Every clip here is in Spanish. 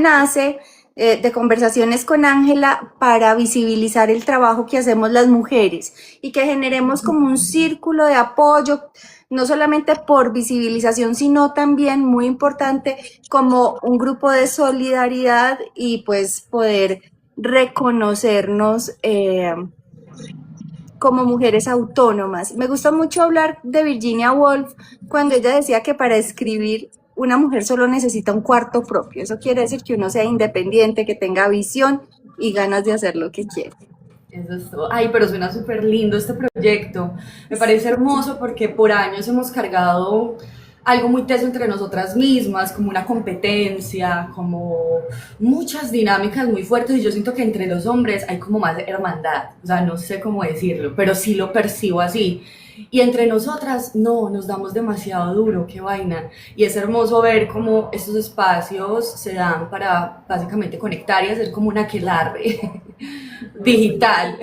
nace de conversaciones con Ángela para visibilizar el trabajo que hacemos las mujeres y que generemos como un círculo de apoyo, no solamente por visibilización, sino también, muy importante, como un grupo de solidaridad y pues poder reconocernos como mujeres autónomas. Me gusta mucho hablar de Virginia Woolf cuando ella decía que para escribir una mujer solo necesita un cuarto propio. Eso quiere decir que uno sea independiente, que tenga visión y ganas de hacer lo que quiere. Eso es todo. Ay, pero suena súper lindo este proyecto. Me parece hermoso porque por años hemos cargado algo muy teso entre nosotras mismas, como una competencia, como muchas dinámicas muy fuertes y yo siento que entre los hombres hay como más hermandad, o sea, no sé cómo decirlo, pero sí lo percibo así. Y entre nosotras, no, nos damos demasiado duro, qué vaina. Y es hermoso ver cómo estos espacios se dan para básicamente conectar y hacer como una aquelarre digital.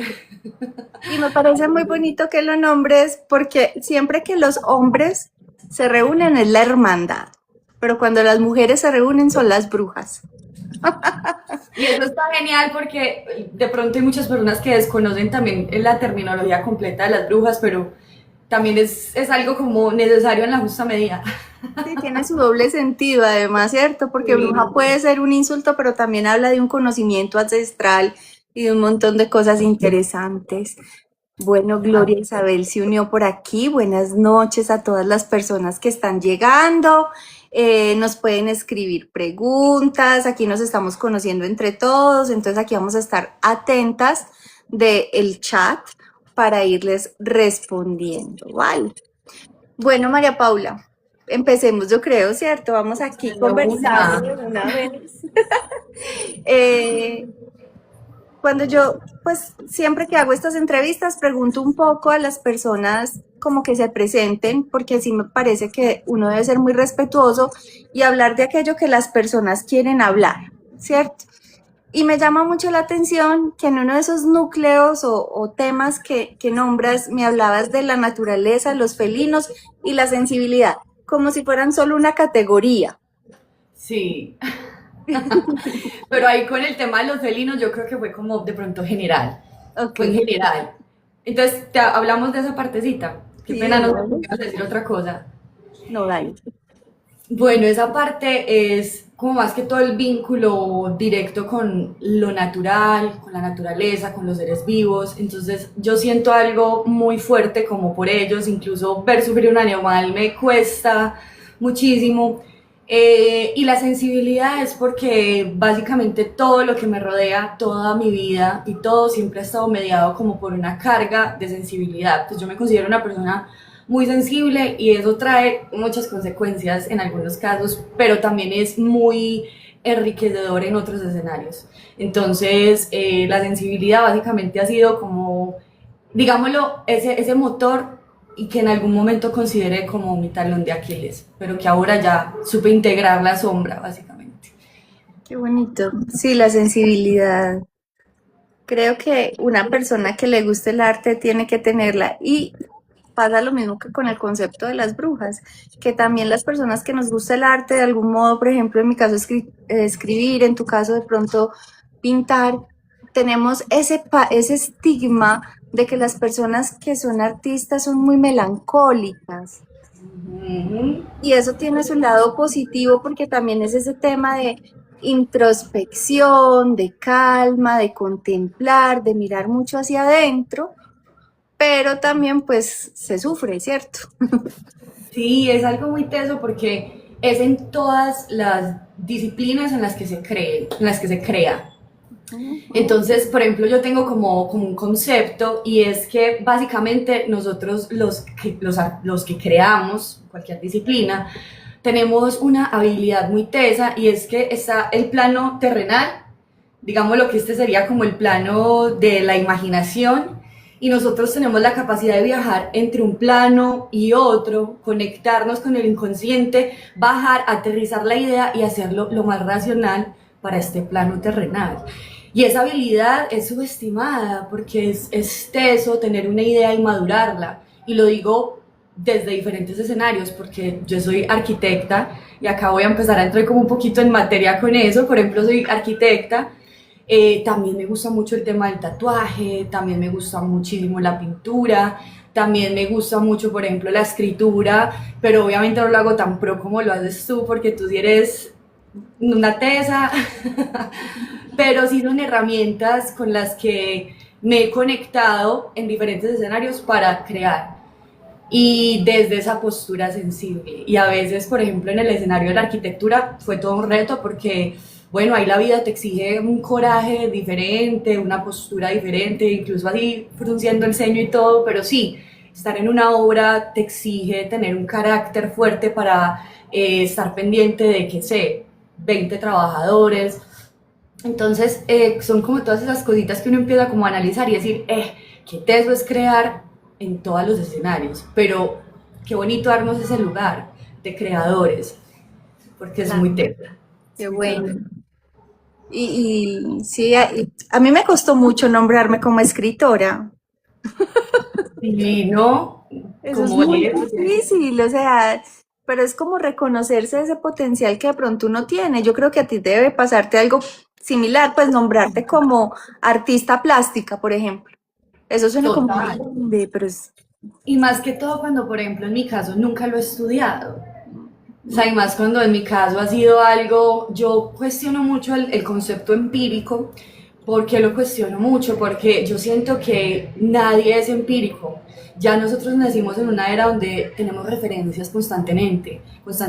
Y me parece muy bonito que lo nombres porque siempre que los hombres se reúnen es la hermandad, pero cuando las mujeres se reúnen son las brujas. Y eso está genial porque de pronto hay muchas personas que desconocen también la terminología completa de las brujas, pero también es algo como necesario en la justa medida. Sí, tiene su doble sentido, además, ¿cierto? Porque Sí. bruja puede ser un insulto, pero también habla de un conocimiento ancestral y de un montón de cosas interesantes. Bueno, Gloria Isabel se unió por aquí. Buenas noches a todas las personas que están llegando. Nos pueden escribir preguntas. Aquí nos estamos conociendo entre todos. Entonces aquí vamos a estar atentas del chat para irles respondiendo. Vale. Bueno, María Paula, empecemos, yo creo, ¿cierto? Vamos aquí De conversando de una. una vez. Eh, Cuando yo, pues siempre que hago estas entrevistas, pregunto un poco a las personas como que se presenten, porque sí me parece que uno debe ser muy respetuoso y hablar de aquello que las personas quieren hablar, ¿cierto? Y me llama mucho la atención que en uno de esos núcleos o temas que nombras, me hablabas de la naturaleza, los felinos y la sensibilidad, como si fueran solo una categoría. Sí, pero ahí con el tema de los felinos yo creo que fue como de pronto general, Ok, fue en general. Entonces, hablamos de esa partecita. Qué sí, pena, de no una sé si vez. ibas a decir otra cosa. No, dale. Bueno, esa parte es como más que todo el vínculo directo con lo natural, con la naturaleza, con los seres vivos. Entonces yo siento algo muy fuerte como por ellos, incluso ver sufrir un animal me cuesta muchísimo. Y la sensibilidad es porque básicamente todo lo que me rodea, toda mi vida y todo siempre ha estado mediado como por una carga de sensibilidad. Pues yo me considero una persona muy sensible y eso trae muchas consecuencias en algunos casos, pero también es muy enriquecedor en otros escenarios. Entonces, la sensibilidad básicamente ha sido como, digámoslo, ese motor y que en algún momento consideré como mi talón de Aquiles, pero que ahora ya supe integrar la sombra, básicamente. Qué bonito. Sí, la sensibilidad. Creo que una persona que le guste el arte tiene que tenerla. Y pasa lo mismo que con el concepto de las brujas, que también las personas que nos gusta el arte de algún modo, por ejemplo, en mi caso escribir, en tu caso de pronto pintar, tenemos ese estigma de que las personas que son artistas son muy melancólicas. Ujú. Y eso tiene su lado positivo porque también es ese tema de introspección, de calma, de contemplar, de mirar mucho hacia adentro, pero también pues se sufre, ¿cierto? Sí, es algo muy teso porque es en todas las disciplinas en las que se cree, en las que se crea. Entonces, por ejemplo, yo tengo como un concepto y es que básicamente nosotros los que creamos cualquier disciplina tenemos una habilidad muy tesa y es que está el plano terrenal, digamos lo que este sería como el plano de la imaginación y nosotros tenemos la capacidad de viajar entre un plano y otro, conectarnos con el inconsciente, bajar, aterrizar la idea y hacerlo lo más racional para este plano terrenal. Y esa habilidad es subestimada porque es teso tener una idea y madurarla. Y lo digo desde diferentes escenarios, porque yo soy arquitecta y acá voy a empezar a entrar como un poquito en materia con eso. Por ejemplo, soy arquitecta, también me gusta mucho el tema del tatuaje, también me gusta muchísimo la pintura, también me gusta mucho, por ejemplo, la escritura, pero obviamente no lo hago tan pro como lo haces tú, porque tú sí eres una tesa, pero sí son herramientas con las que me he conectado en diferentes escenarios para crear y desde esa postura sensible. Y a veces, por ejemplo, en el escenario de la arquitectura fue todo un reto porque, bueno, ahí la vida te exige un coraje diferente, una postura diferente, incluso así frunciendo el ceño y todo, pero sí, estar en una obra te exige tener un carácter fuerte para estar pendiente de, qué sé, 20 trabajadores. Entonces, son como todas esas cositas que uno empieza como a analizar y decir, qué teso es crear en todos los escenarios, pero qué bonito darnos ese lugar de creadores, porque es muy Claro, teso. qué bueno. Y sí, a mí me costó mucho nombrarme como escritora. Y no, Eso es como muy es, difícil, o sea, pero es como reconocerse ese potencial que de pronto uno tiene. Yo creo que a ti te debe pasarte algo similar, pues nombrarte como artista plástica, por ejemplo. Eso suena como muy total. grande, pero es... Y más que todo cuando, por ejemplo, en mi caso nunca lo he estudiado. O sea, y más cuando en mi caso ha sido algo, yo cuestiono mucho el concepto empírico. ¿Por qué lo cuestiono mucho? Porque yo siento que nadie es empírico. Ya nosotros nacimos en una era donde tenemos referencias constantemente. Nos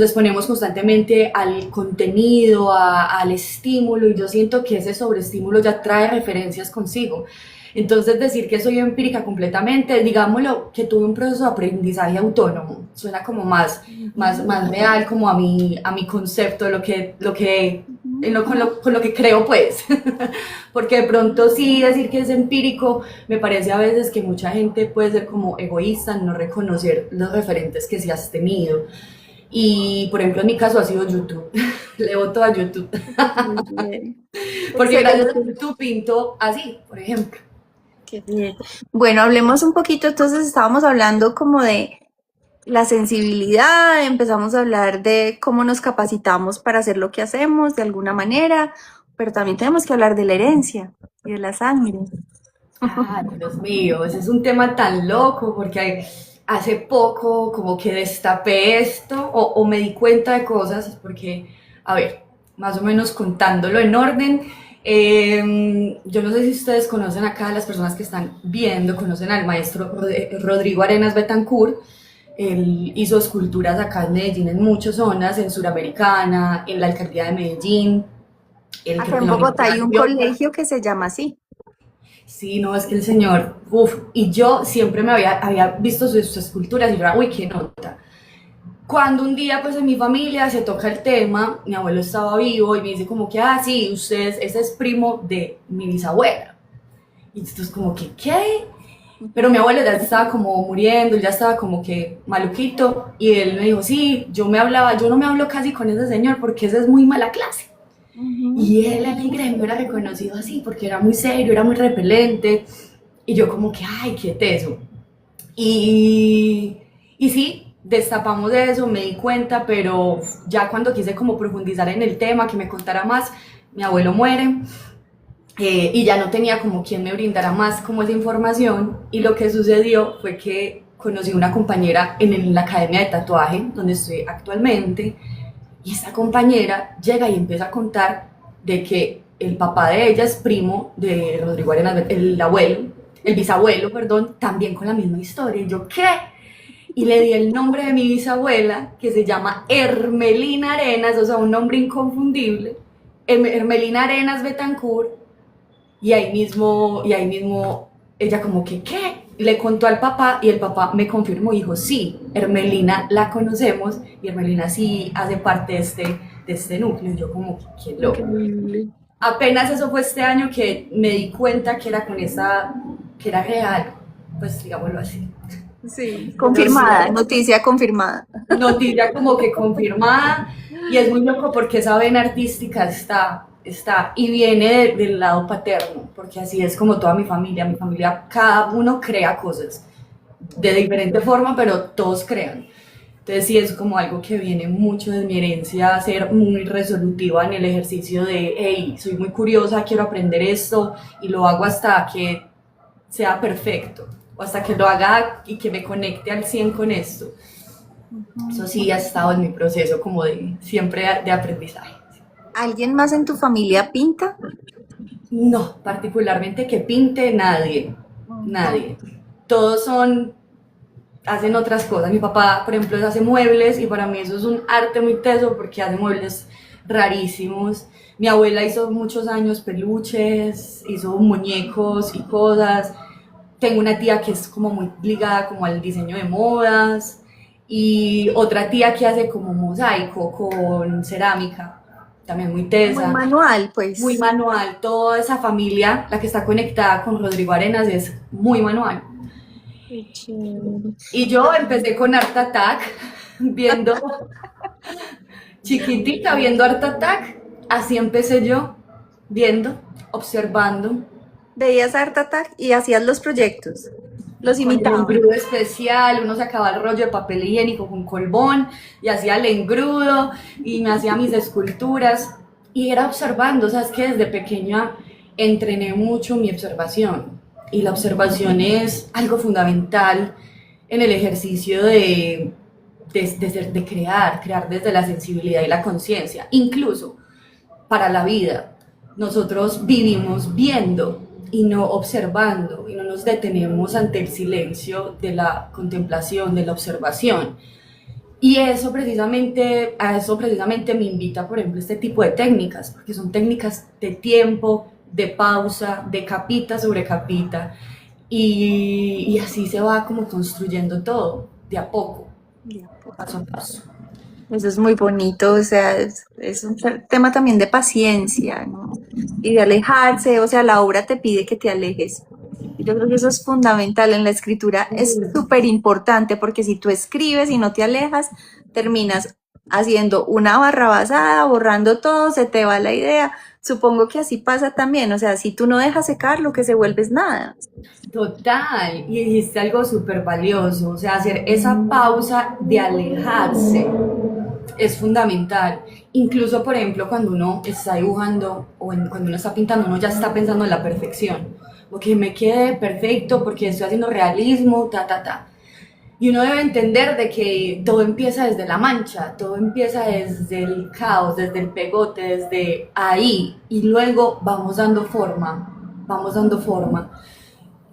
exponemos constantemente al contenido, al estímulo, y yo siento que ese sobreestímulo ya trae referencias consigo. Entonces decir que soy empírica completamente, digámoslo, que tuve un proceso de aprendizaje autónomo, suena como más real como a mi concepto, con lo que creo pues, porque de pronto sí decir que es empírico, me parece a veces que mucha gente puede ser como egoísta en no reconocer los referentes que sí has tenido. Y por ejemplo en mi caso ha sido YouTube, le voto a YouTube, Muy bien. porque gracias a Excelente. YouTube pinto así, por ejemplo. Qué bien. Bueno, hablemos un poquito, entonces estábamos hablando como de la sensibilidad, empezamos a hablar de cómo nos capacitamos para hacer lo que hacemos de alguna manera, pero también tenemos que hablar de la herencia y de la sangre. Ah, Dios mío, ese es un tema tan loco porque hace poco como que destapé esto o me di cuenta de cosas porque, a ver, más o menos contándolo en orden, yo no sé si ustedes conocen acá, las personas que están viendo, conocen al maestro Rodrigo Arenas Betancourt. Él hizo esculturas acá en Medellín en muchas zonas, en Suramericana, en la alcaldía de Medellín, él Acá creo que en en la Bogotá Universidad hay de un Antioquia. colegio que se llama así. Sí, no, es que el señor, uff, y yo siempre había visto sus esculturas y yo era, uy, qué nota. Cuando un día, pues en mi familia se toca el tema, mi abuelo estaba vivo y me dice como que, sí, ese es primo de mi bisabuela. Y entonces como que, ¿qué? Pero mi abuelo ya estaba como muriendo, ya estaba como que maluquito y él me dijo, sí, yo no me hablo casi con ese señor porque ese es muy mala clase. Ujú. Y él en el gremio era reconocido así porque era muy serio, era muy repelente. Y yo como que, ay, qué teso. Y, y sí, destapamos de eso, me di cuenta, pero ya cuando quise como profundizar en el tema, que me contara más, mi abuelo muere. Y ya no tenía como quien me brindara más como esa información y lo que sucedió fue que conocí una compañera en la academia de tatuaje donde estoy actualmente y esta compañera llega y empieza a contar de que el papá de ella es primo de Rodrigo Arenas, el abuelo, el bisabuelo, perdón, también con la misma historia. Y yo, ¿qué? Y le di el nombre de mi bisabuela, que se llama Hermelina Arenas, o sea, un nombre inconfundible. Hermelina Arenas Betancourt, y ahí mismo ella como que, ¿qué? Le contó al papá y el papá me confirmó y dijo, sí, Hermelina la conocemos y Hermelina sí hace parte de este núcleo. Y yo como, qué loco. Increíble. Apenas eso fue este año que me di cuenta que era con esa, que era real, pues digámoslo así. Sí, Pero sí, confirmada, noticia confirmada. noticia como que confirmada y es muy loco porque esa vena artística está y viene del lado paterno, porque así es como toda mi familia cada uno crea cosas. de diferente forma, pero todos crean. Entonces sí es como algo que viene mucho de mi herencia, ser muy resolutiva en el ejercicio de, hey, soy muy curiosa, quiero aprender esto y lo hago hasta que sea perfecto o hasta que lo haga y que me conecte al 100 con esto. Eso sí ha estado en mi proceso como de siempre de aprendizaje. ¿Alguien más en tu familia pinta? No, particularmente que pinte nadie, Ujú. nadie. Todos son, hacen otras cosas. Mi papá, por ejemplo, hace muebles y para mí eso es un arte muy teso porque hace muebles rarísimos. Mi abuela hizo muchos años peluches, hizo muñecos y cosas. Tengo una tía que es como muy ligada como al diseño de modas y otra tía que hace como mosaico con cerámica, también muy Muy tesa, manual, muy pues. manual. Toda esa familia, la que está conectada con Rodrigo Arenas, es muy manual. Qué chévere. Y yo empecé con Art Attack, viendo chiquitica, viendo Art Attack. Así empecé yo, viendo, observando, Veías Art Attack y hacías los proyectos. Los con el imitabas. engrudo especial, uno sacaba el rollo de papel higiénico con colbón y hacía el engrudo y me hacía mis esculturas y era observando, o sea, es que desde pequeña entrené mucho mi observación y la observación es algo fundamental en el ejercicio de crear, crear desde la sensibilidad y la conciencia, incluso para la vida. Nosotros vivimos viendo y no observando y no nos detenemos ante el silencio de la contemplación, de la observación. Y eso precisamente, a eso precisamente me invita, por ejemplo, este tipo de técnicas, porque son técnicas de tiempo, de pausa, de capita sobre capita, y así se va como construyendo todo, de a poco, De a paso a poco. paso. Eso es muy bonito, o sea, es un tema también de paciencia, ¿no? Y de alejarse, o sea, la obra te pide que te alejes. Y yo creo que eso es fundamental en la escritura, es súper importante porque si tú escribes y no te alejas, terminas haciendo una barra basada, borrando todo, se te va la idea. Supongo que así pasa también, o sea, si tú no dejas secar, lo que se vuelve es nada. Total, y dijiste algo súper valioso, o sea, hacer esa pausa de alejarse es fundamental. Incluso, por ejemplo, cuando uno está dibujando o cuando uno está pintando, uno ya está pensando en la perfección, o que me quede perfecto porque estoy haciendo realismo, ta, ta, ta. Y uno debe entender de que todo empieza desde la mancha, todo empieza desde el caos, desde el pegote, desde ahí, y luego vamos dando forma, vamos dando forma.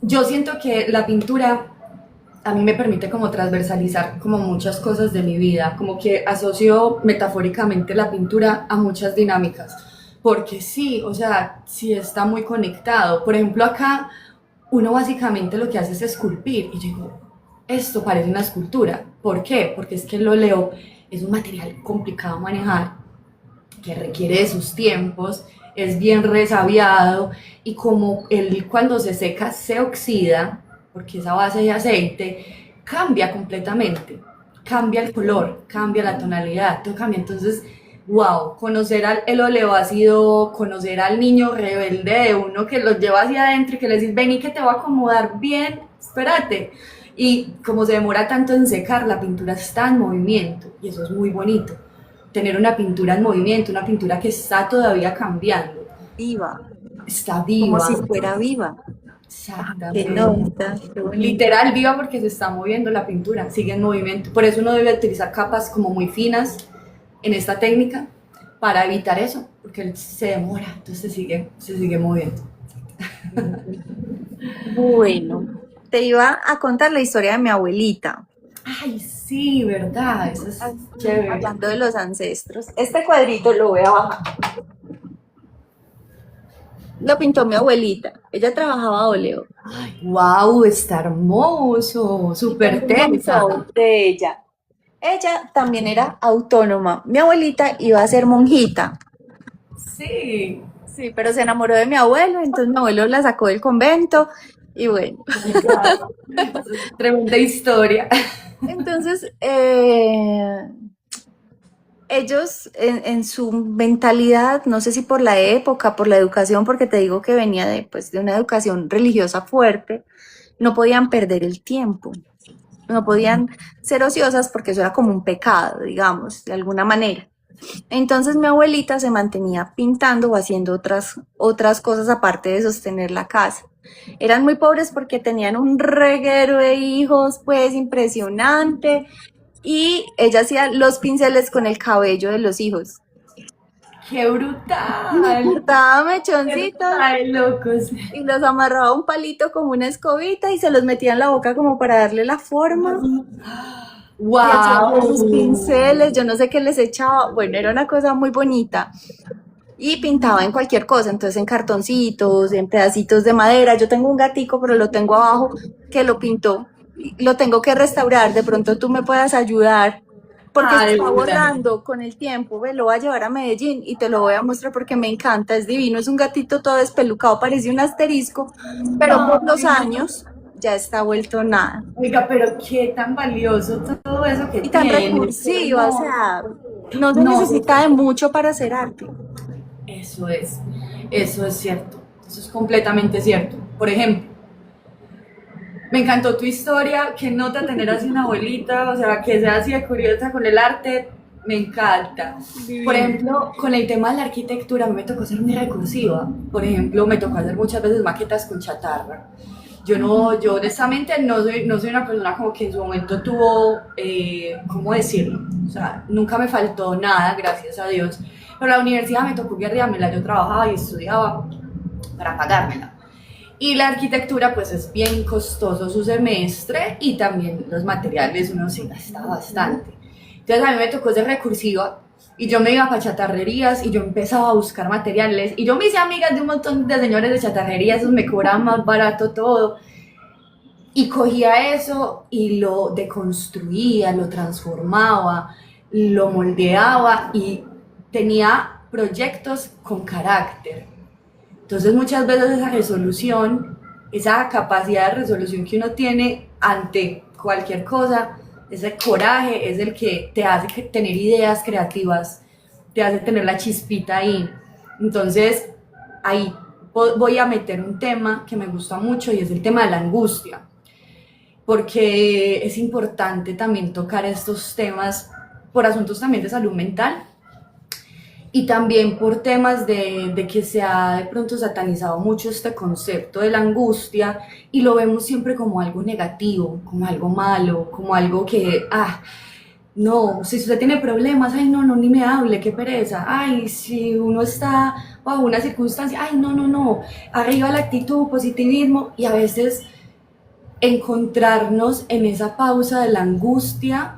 Yo siento que la pintura a mí me permite como transversalizar como muchas cosas de mi vida, como que asocio metafóricamente la pintura a muchas dinámicas, porque sí, o sea, sí está muy conectado. Por ejemplo, acá uno básicamente lo que hace es esculpir y digo, esto parece una escultura. ¿Por qué? Porque es que el óleo es un material complicado a manejar, que requiere de sus tiempos, es bien resabiado y como él cuando se seca se oxida, porque esa base de aceite cambia completamente, cambia el color, cambia la tonalidad, todo cambia. Entonces, wow, conocer el óleo ha sido conocer al niño rebelde de uno que lo lleva hacia adentro y que le dices, ven y que te va a acomodar bien, espérate. Y como se demora tanto en secar, la pintura está en movimiento y eso es muy bonito tener una pintura en movimiento, una pintura que está todavía cambiando, Viva, está como viva, si fuera viva. Ah, qué exactamente. nota, qué bonito. Literal viva porque se está moviendo la pintura, sigue en movimiento. Por eso uno debe utilizar capas como muy finas en esta técnica para evitar eso, porque se demora, entonces se sigue moviendo. Bueno, te iba a contar la historia de mi abuelita, Ay, sí, verdad, eso es chévere. hablando de los ancestros. Este cuadrito lo voy a bajar. Lo pintó mi abuelita. Ella trabajaba a óleo. Ay, wow, está hermoso, Y súper tengo un tensa. montón de ella. Ella también era autónoma. Mi abuelita iba a ser monjita. Sí, Sí, pero se enamoró de mi abuelo, entonces mi abuelo la sacó del convento y bueno. tremenda historia. Entonces, ellos en su mentalidad, no sé si por la época, por la educación, porque te digo que venía de, pues, de una educación religiosa fuerte, no podían perder el tiempo. no podían ser ociosas porque eso era como un pecado, digamos, de alguna manera. Entonces mi abuelita se mantenía pintando o haciendo otras cosas aparte de sostener la casa. Eran muy pobres porque tenían un reguero de hijos, pues impresionante, y ella hacía los pinceles con el cabello de los hijos. ¡Qué brutal! Cortaba ¡Qué mechoncitos de locos! y los amarraba a un palito como una escobita y se los metía en la boca como para darle la forma. Y hacían esos ¡Wow! pinceles, yo no sé qué les echaba. Bueno, era una cosa muy bonita. Y pintaba en cualquier cosa, entonces en cartoncitos, en pedacitos de madera. Yo tengo un gatico, pero lo tengo abajo que lo pintó. Lo tengo que restaurar, de pronto tú me puedas ayudar, porque se Ah, de está una. borrando con el tiempo. Ve, lo voy a llevar a Medellín y te lo voy a mostrar porque me encanta, es divino. Es un gatito todo despelucado, parece un asterisco, pero por los Ay, años ya está vuelto nada. oiga, pero qué tan valioso todo eso que Y tan tiene, qué recursiva, o hermoso. sea, no se No, necesita de mucho para hacer arte. eso es, eso es cierto, eso es completamente cierto. Por ejemplo, me encantó tu historia, que nota tener así una abuelita, o sea, que sea así de curiosa con el arte, me encanta. Por Divino. ejemplo, con el tema de la arquitectura, a mí me tocó ser muy recursiva. Por ejemplo, me tocó hacer muchas veces maquetas con chatarra. Yo no, yo honestamente no soy una persona como que en su momento tuvo, ¿cómo decirlo? O sea, nunca me faltó nada, gracias a Dios. Pero la universidad me tocó guiármela, yo trabajaba y estudiaba para pagármela. Y la arquitectura pues es bien costoso su semestre y también los materiales uno se gasta bastante. Entonces a mí me tocó ser recursiva y yo me iba para chatarrerías y yo empezaba a buscar materiales y yo me hice amigas de un montón de señores de chatarrerías, esos me cobraban más barato todo y cogía eso y lo deconstruía, lo transformaba, lo moldeaba y tenía proyectos con carácter. Entonces muchas veces esa resolución, esa capacidad de resolución que uno tiene ante cualquier cosa, ese coraje es el que te hace tener ideas creativas, te hace tener la chispita ahí. Entonces ahí voy a meter un tema que me gusta mucho y es el tema de la angustia, porque es importante también tocar estos temas por asuntos también de salud mental y también por temas de que se ha de pronto satanizado mucho este concepto de la angustia y lo vemos siempre como algo negativo, como algo malo, como algo que, no, si usted tiene problemas, ay, no, no, ni me hable, qué pereza, ay, si uno está bajo una circunstancia, ay, no, no, no, arriba la actitud, positivismo y a veces encontrarnos en esa pausa de la angustia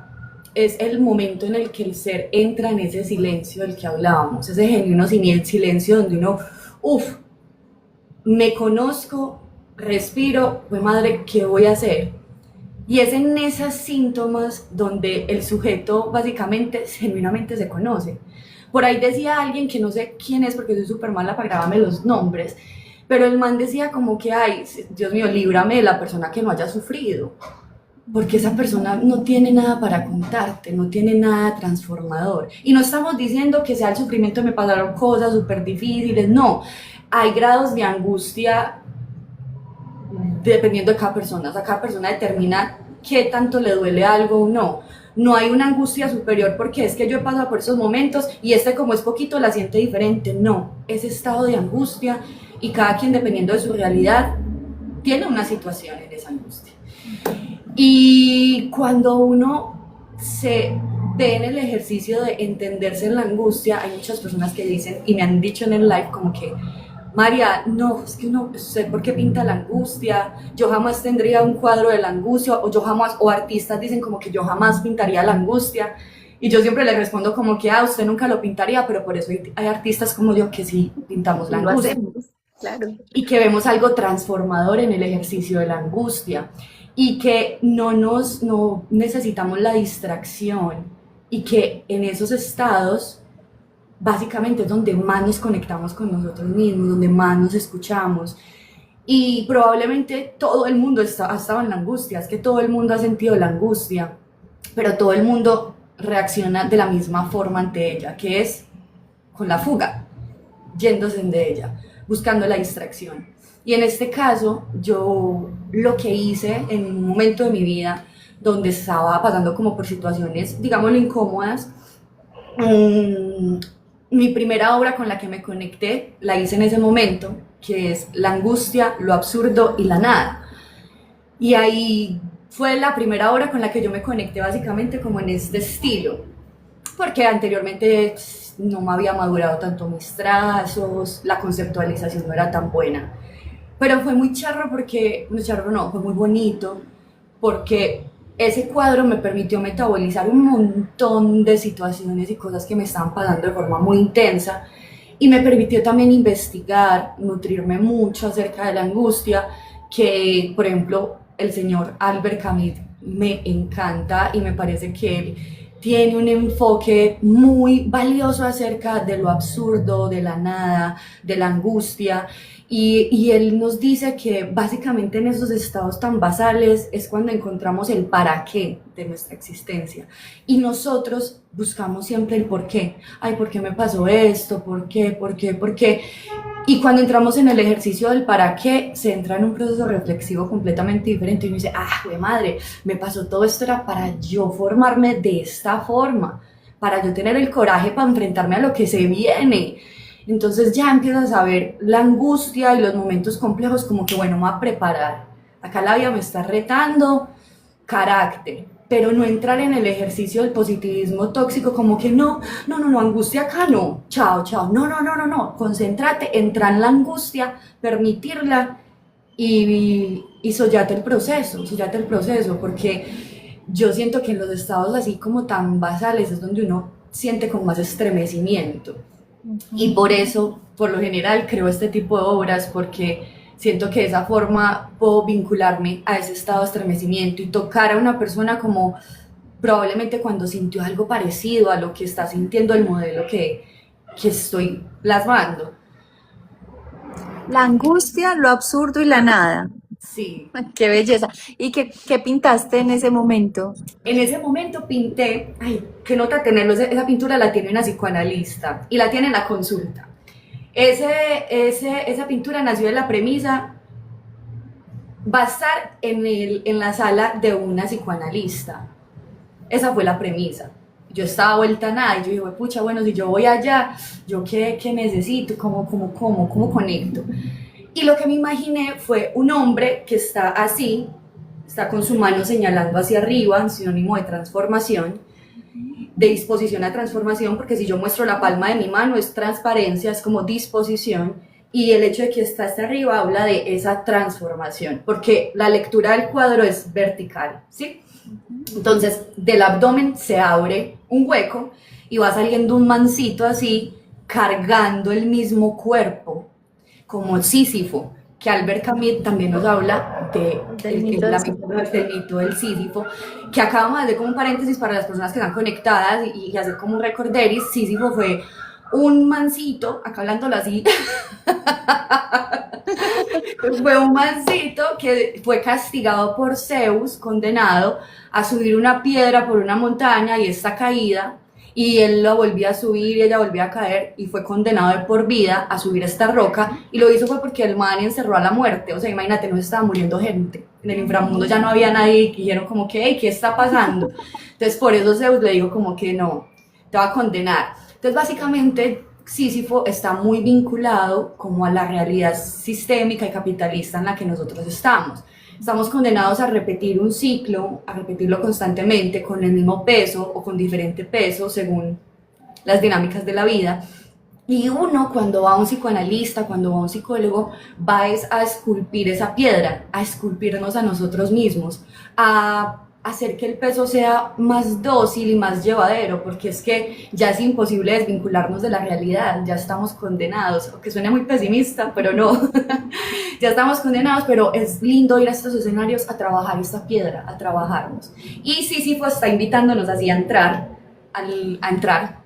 es el momento en el que el ser entra en ese silencio del que hablábamos, ese genuino silencio donde uno, uff, me conozco, respiro, pues madre, ¿qué voy a hacer? Y es en esos síntomas donde el sujeto básicamente, genuinamente se conoce. Por ahí decía alguien que no sé quién es porque soy súper mala para grabarme los nombres, pero el man decía como que, ay, Dios mío, líbrame de la persona que no haya sufrido, porque esa persona no tiene nada para contarte, no tiene nada transformador. Y no estamos diciendo que sea el sufrimiento, me pasaron cosas súper difíciles, no. Hay grados de angustia dependiendo de cada persona, o sea, cada persona determina qué tanto le duele algo o no. No hay una angustia superior porque es que yo he pasado por esos momentos y este como es poquito la siente diferente, no. Ese estado de angustia y cada quien dependiendo de su realidad tiene una situación en esa angustia. Y cuando uno se ve en el ejercicio de entenderse en la angustia, hay muchas personas que dicen, y me han dicho en el live como que, María, no, es que no sé por qué pinta la angustia, yo jamás tendría un cuadro de la angustia, o yo jamás, o artistas dicen como que yo jamás pintaría la angustia, y yo siempre les respondo como que, usted nunca lo pintaría, pero por eso hay artistas como yo que sí pintamos la Y lo angustia hacemos, claro. y que vemos algo transformador en el ejercicio de la angustia y que no necesitamos la distracción y que en esos estados básicamente es donde más nos conectamos con nosotros mismos, donde más nos escuchamos y probablemente todo el mundo ha estado en la angustia, es que todo el mundo ha sentido la angustia, pero todo el mundo reacciona de la misma forma ante ella, que es con la fuga, yéndose de ella, buscando la distracción. Y en este caso, yo lo que hice en un momento de mi vida donde estaba pasando como por situaciones, digámoslo, incómodas. Mm, Mi primera obra con la que me conecté la hice en ese momento, que es La angustia, lo absurdo y la nada. Y ahí fue la primera obra con la que yo me conecté básicamente como en este estilo, porque anteriormente no me había madurado tanto mis trazos, la conceptualización no era tan buena. Pero fue muy charro porque, no charro no, fue muy bonito porque ese cuadro me permitió metabolizar un montón de situaciones y cosas que me estaban pasando de forma muy intensa y me permitió también investigar, nutrirme mucho acerca de la angustia, que por ejemplo el señor Albert Camus me encanta y me parece que él tiene un enfoque muy valioso acerca de lo absurdo, de la nada, de la angustia. Y él nos dice que básicamente en esos estados tan basales es cuando encontramos el para qué de nuestra existencia. Y nosotros buscamos siempre el por qué. Ay, ¿por qué me pasó esto? ¿Por qué? ¿Por qué? ¿Por qué? Y cuando entramos en el ejercicio del para qué, se entra en un proceso reflexivo completamente diferente y uno dice, ah, güey madre, me pasó todo esto era para yo formarme de esta forma, para yo tener el coraje para enfrentarme a lo que se viene. Entonces ya empiezas a ver la angustia y los momentos complejos como que, bueno, me voy a preparar. Acá la vida me está retando, carácter, pero no entrar en el ejercicio del positivismo tóxico como que no, angustia acá no, chao, no, concéntrate, entra en la angustia, permitirla y sollate el proceso, porque yo siento que en los estados así como tan basales es donde uno siente con más estremecimiento. Y por eso, por lo general, creo este tipo de obras porque siento que de esa forma puedo vincularme a ese estado de estremecimiento y tocar a una persona como probablemente cuando sintió algo parecido a lo que está sintiendo el modelo que estoy plasmando. La angustia, lo absurdo y la nada. Sí. Qué belleza. ¿Y qué pintaste en ese momento? En ese momento pinté, ay, qué nota tenerlo, esa pintura la tiene una psicoanalista y la tiene en la consulta. Esa pintura nació de la premisa, va a estar en la sala de una psicoanalista. Esa fue la premisa. Yo estaba vuelta a nada y yo dije, pucha, bueno, si yo voy allá, ¿yo qué necesito? ¿Cómo conecto? Y lo que me imaginé fue un hombre que está así, está con su mano señalando hacia arriba, sinónimo de transformación, de disposición a transformación, porque si yo muestro la palma de mi mano es transparencia, es como disposición, y el hecho de que está hacia arriba habla de esa transformación, porque la lectura del cuadro es vertical, ¿sí? Entonces, del abdomen se abre un hueco y va saliendo un mancito así, cargando el mismo cuerpo, como Sísifo, que Albert Camus también nos habla Del mito del mito del Sísifo, que acabamos de hacer como un paréntesis para las personas que están conectadas y hacer como un recorderis. Sísifo fue un mancito, acá hablándolo así, fue un mancito que fue castigado por Zeus, condenado a subir una piedra por una montaña y esta caída, y él lo volvía a subir y ella volvía a caer y fue condenado de por vida a subir esta roca, y lo hizo fue porque el man encerró a la muerte. O sea, imagínate, no estaba muriendo gente, en el inframundo ya no había nadie, y dijeron como que, hey, ¿qué está pasando? Entonces por eso Zeus le dijo como que no, te va a condenar. Entonces básicamente Sísifo está muy vinculado como a la realidad sistémica y capitalista en la que nosotros estamos. Estamos condenados a repetir un ciclo, a repetirlo constantemente con el mismo peso o con diferente peso según las dinámicas de la vida. Y uno cuando va a un psicoanalista, cuando va a un psicólogo, va a esculpir esa piedra, a esculpirnos a nosotros mismos, a hacer que el peso sea más dócil y más llevadero, porque es que ya es imposible desvincularnos de la realidad, ya estamos condenados, aunque suene muy pesimista, pero no, ya estamos condenados, pero es lindo ir a estos escenarios a trabajar esta piedra, a trabajarnos. Y Sísifo está invitándonos así a entrar, a entrar.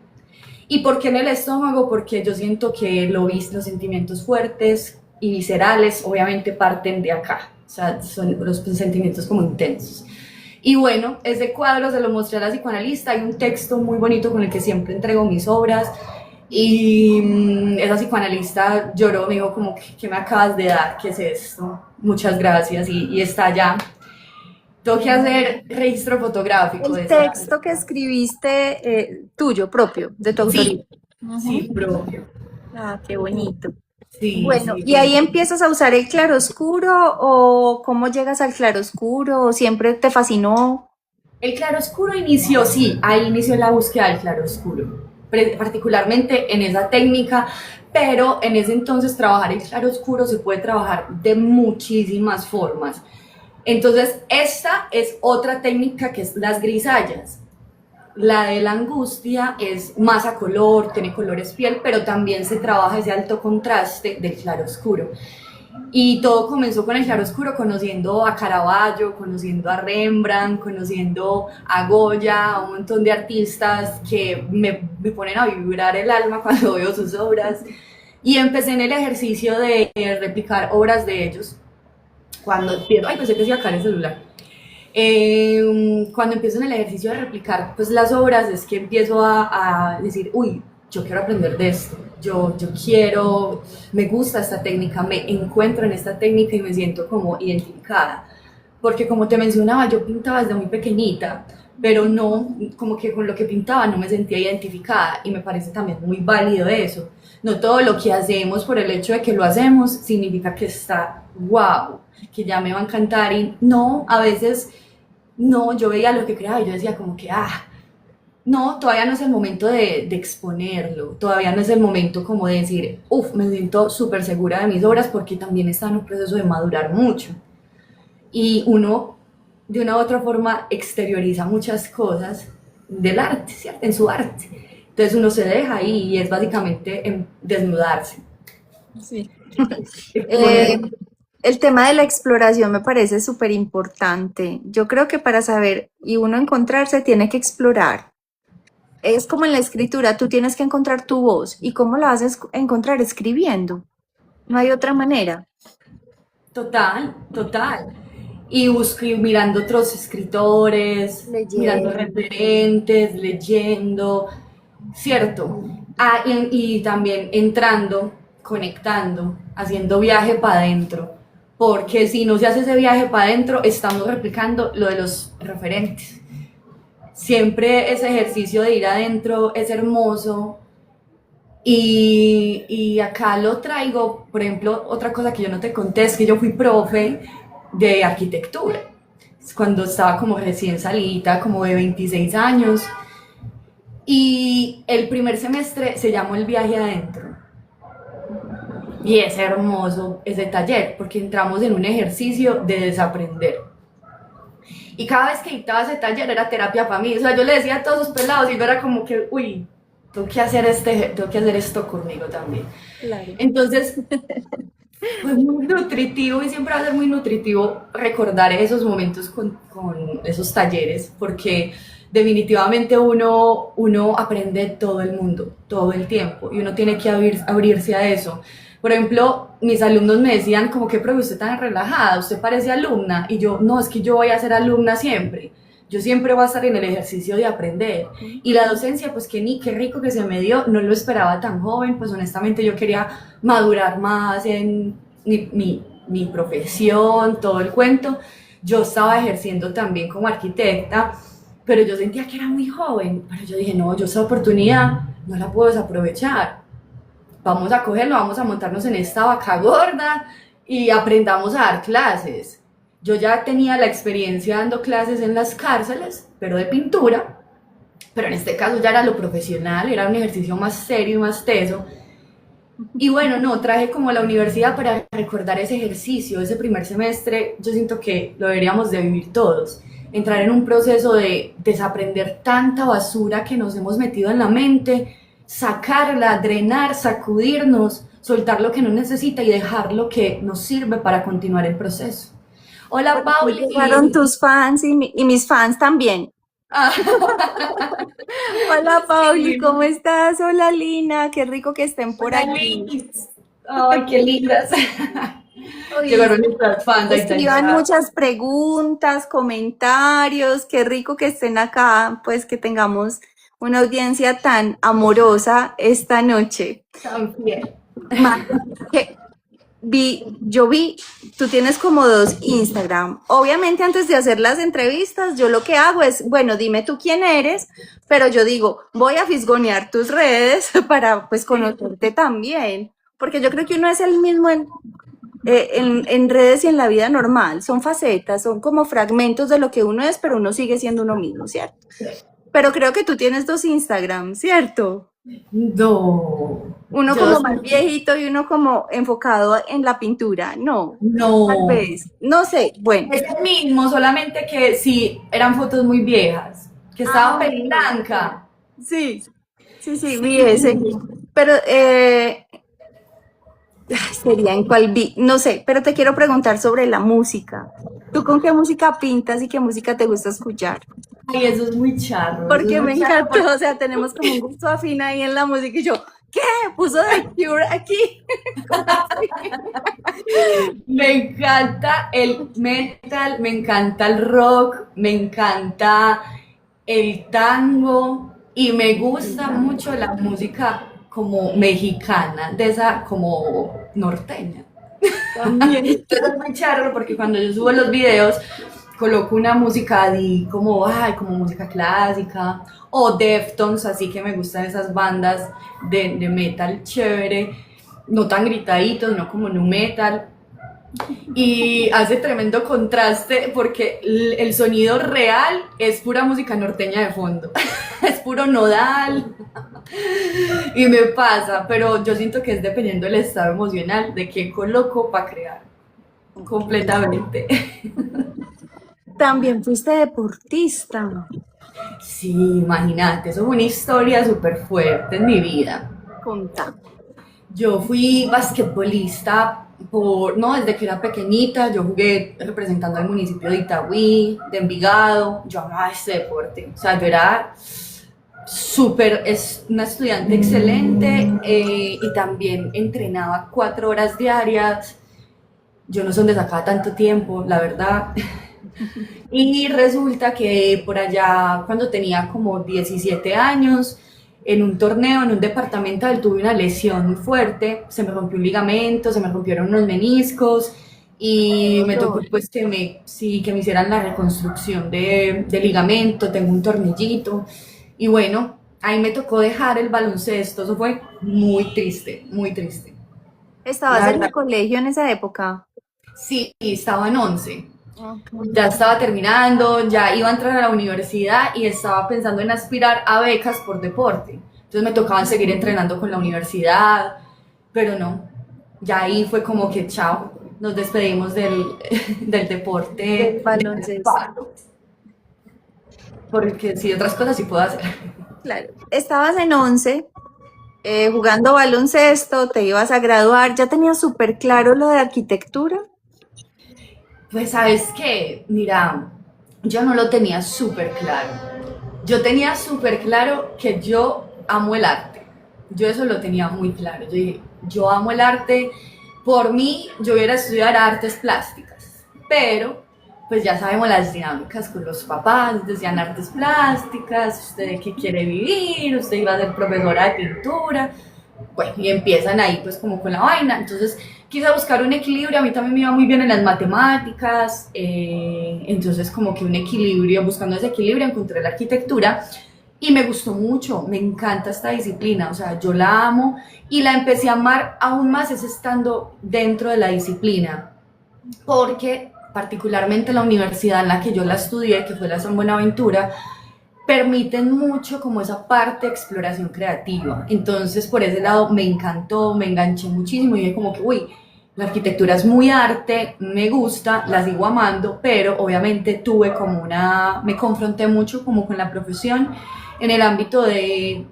¿Y por qué en el estómago? Porque yo siento que los sentimientos fuertes y viscerales obviamente parten de acá, o sea, son los sentimientos como intensos. Y bueno, ese cuadro se lo mostré a la psicoanalista, hay un texto muy bonito con el que siempre entrego mis obras, y esa psicoanalista lloró, me dijo como, ¿qué me acabas de dar? ¿Qué es esto? Muchas gracias, y está allá. Tengo que hacer registro fotográfico de El esa. texto que escribiste tuyo, propio, de tu autoría. Sí, Ujú. sí, propio. Ah, qué bonito. Sí, Bueno, sí, ¿y ahí empiezas a usar el claroscuro o cómo llegas al claroscuro o siempre te fascinó? el claroscuro inició, sí, ahí inició la búsqueda del claroscuro, particularmente en esa técnica, pero en ese entonces trabajar el claroscuro se puede trabajar de muchísimas formas. Entonces, esta es otra técnica que es las grisallas. La de la angustia es más a color, tiene colores piel, pero también se trabaja ese alto contraste del claroscuro. Y todo comenzó con el claroscuro, conociendo a Caravaggio, conociendo a Rembrandt, conociendo a Goya, a un montón de artistas que me ponen a vibrar el alma cuando veo sus obras. Y empecé en el ejercicio de replicar obras de ellos. Cuando empiezo, ay, pensé que decía acá en el celular. Cuando empiezo en el ejercicio de replicar pues, las obras, es que empiezo a decir, uy, yo quiero aprender de esto, yo quiero, me gusta esta técnica, me encuentro en esta técnica y me siento como identificada. Porque como te mencionaba, yo pintaba desde muy pequeñita, pero no, como que con lo que pintaba no me sentía identificada y me parece también muy válido eso. No todo lo que hacemos por el hecho de que lo hacemos significa que está wow, que ya me va a encantar y no, a veces no, yo veía lo que creaba y yo decía como que, no, todavía no es el momento de exponerlo, todavía no es el momento como de decir, uff, me siento súper segura de mis obras porque también está en un proceso de madurar mucho. Y uno, de una u otra forma, exterioriza muchas cosas del arte, ¿cierto? En su arte. Entonces uno se deja ahí y es básicamente desnudarse, Sí. exponer. Eh, el tema de la exploración me parece súper importante. Yo creo que para saber y uno encontrarse tiene que explorar. Es como en la escritura, tú tienes que encontrar tu voz. ¿Y cómo la vas a encontrar? Escribiendo. No hay otra manera. Total, total. Y busco y mirando otros escritores, mirando Leyendo. referentes, leyendo, ¿cierto? Y también entrando, conectando, haciendo viaje para adentro. Porque si no se hace ese viaje para adentro, estamos replicando lo de los referentes. Siempre ese ejercicio de ir adentro es hermoso, y acá lo traigo, por ejemplo, otra cosa que yo no te conté es que yo fui profe de arquitectura cuando estaba como recién salida, como de 26 años. Y el primer semestre se llamó el viaje adentro. Y es hermoso ese taller porque entramos en un ejercicio de desaprender. Y cada vez que dictaba ese taller era terapia para mí. O sea, yo le decía a todos los pelados y yo era como que, uy, tengo que hacer esto conmigo también. Claro. Entonces, fue muy nutritivo y siempre va a ser muy nutritivo recordar esos momentos con esos talleres, porque definitivamente uno aprende todo el mundo, todo el tiempo, y uno tiene que abrirse a eso. Por ejemplo, mis alumnos me decían como que, pero usted tan relajada, usted parece alumna, y yo, no, es que yo voy a ser alumna siempre. Yo siempre voy a estar en el ejercicio de aprender. Y la docencia, pues qué rico que se me dio, no lo esperaba tan joven, pues honestamente yo quería madurar más en mi profesión, todo el cuento. Yo estaba ejerciendo también como arquitecta, pero yo sentía que era muy joven, pero yo dije, no, yo esa oportunidad no la puedo desaprovechar. Vamos a cogerlo, vamos a montarnos en esta vaca gorda y aprendamos a dar clases. Yo ya tenía la experiencia dando clases en las cárceles, pero de pintura, pero en este caso ya era lo profesional, era un ejercicio más serio y más teso. Y bueno, no, traje como a la universidad para recordar ese ejercicio, ese primer semestre, yo siento que lo deberíamos de vivir todos, entrar en un proceso de desaprender tanta basura que nos hemos metido en la mente, sacarla, drenar, sacudirnos, soltar lo que no necesita y dejar lo que nos sirve para continuar el proceso. Por Hola, aquí llegaron Pauli. tus fans y mis fans también. Hola, Pauli, ¿cómo Sí. estás? Hola, Lina, qué rico que estén por Hola, aquí. Liz. Ay, qué lindas. Uy, Llegaron nuestras fans, ahí están escriban llorando. muchas preguntas, comentarios, qué rico que estén acá, pues que tengamos una audiencia tan amorosa esta noche. Tan fiel. Ma- que yo vi tú tienes como dos Instagram. Obviamente antes de hacer las entrevistas, yo lo que hago es, bueno, dime tú quién eres, pero yo digo, voy a fisgonear tus redes para pues conocerte también, porque yo creo que uno es el mismo en redes y en la vida normal. Son facetas, son como fragmentos de lo que uno es, pero uno sigue siendo uno mismo, ¿cierto? Pero creo que tú tienes dos Instagram, ¿cierto? No, Uno yo como más viejito y uno como enfocado en la pintura. No, tal no. vez. No sé, bueno. Es el mismo, solamente que sí, eran fotos muy viejas, que estaba Ah, peli ok. blanca. Sí, sí, vi Sí, ese. Pero sería en cuál vi, no sé, pero te quiero preguntar sobre la música. ¿Tú con qué música pintas y qué música te gusta escuchar? ay, eso es Porque me muy charro encantó, porque o sea, tenemos como un gusto afín ahí en la música y yo, ¿qué? ¿Puso The Cure aquí? ¿Cómo así? me encanta el metal, me encanta el rock, me encanta el tango y me gusta mucho la música como mexicana, de esa como norteña. También. Entonces es muy charro porque cuando yo subo los videos coloco una música de como, ay, como música clásica o Deftones, así que me gustan esas bandas de metal chévere, no tan gritaditos, no como nu metal. Y hace tremendo contraste porque el sonido real es pura música norteña de fondo, es puro nodal y me pasa, pero yo siento que es dependiendo del estado emocional de qué coloco para crear completamente. También fuiste deportista. Sí, imagínate, eso fue una historia súper fuerte en mi vida. Contá. Yo fui basquetbolista no, desde que era pequeñita, yo jugué representando al municipio de Itagüí, de Envigado, yo amaba este deporte, o sea, yo era súper, es una estudiante excelente y también entrenaba 4 horas diarias, yo no sé dónde sacaba tanto tiempo, la verdad. Y resulta que por allá, cuando tenía como 17 años, en un torneo, en un departamental, tuve una lesión muy fuerte, se me rompió un ligamento, se me rompieron unos meniscos y me tocó Dolor. pues sí, que me hicieran la reconstrucción de ligamento, tengo un tornillito y bueno, ahí me tocó dejar el baloncesto, eso fue muy triste, muy triste. ¿Estabas La en el verdad, colegio en esa época? sí, estaba en 11. Ok. Ya estaba terminando, ya iba a entrar a la universidad y estaba pensando en aspirar a becas por deporte. Entonces me tocaba seguir entrenando con la universidad, pero no, ya ahí fue como que chao, nos despedimos del Del deporte de baloncesto. palo, porque sí, otras cosas sí puedo hacer. Claro. Estabas en 11, jugando baloncesto, te ibas a graduar, ¿ya tenías súper claro lo de arquitectura? Pues sabes qué, mira, yo no lo tenía súper claro. Yo tenía súper claro que yo amo el arte. Yo eso lo tenía muy claro. Yo dije, yo amo el arte. Por mí, yo iba a estudiar artes plásticas. Pero, pues ya sabemos las dinámicas con los papás. Decían artes plásticas, usted de qué quiere vivir, usted iba a ser profesora de pintura. Bueno, y empiezan ahí pues como con la vaina. Entonces quise buscar un equilibrio, a mí también me iba muy bien en las matemáticas, entonces como que un equilibrio, buscando ese equilibrio encontré la arquitectura y me gustó mucho, me encanta esta disciplina, o sea, yo la amo y la empecé a amar aún más es estando dentro de la disciplina, porque particularmente la universidad en la que yo la estudié, que fue la San Buenaventura, permiten mucho como esa parte de exploración creativa. Entonces, por ese lado me encantó, me enganché muchísimo y dije como que, uy, la arquitectura es muy arte, me gusta, la sigo amando, pero obviamente tuve como me confronté mucho como con la profesión en el ámbito de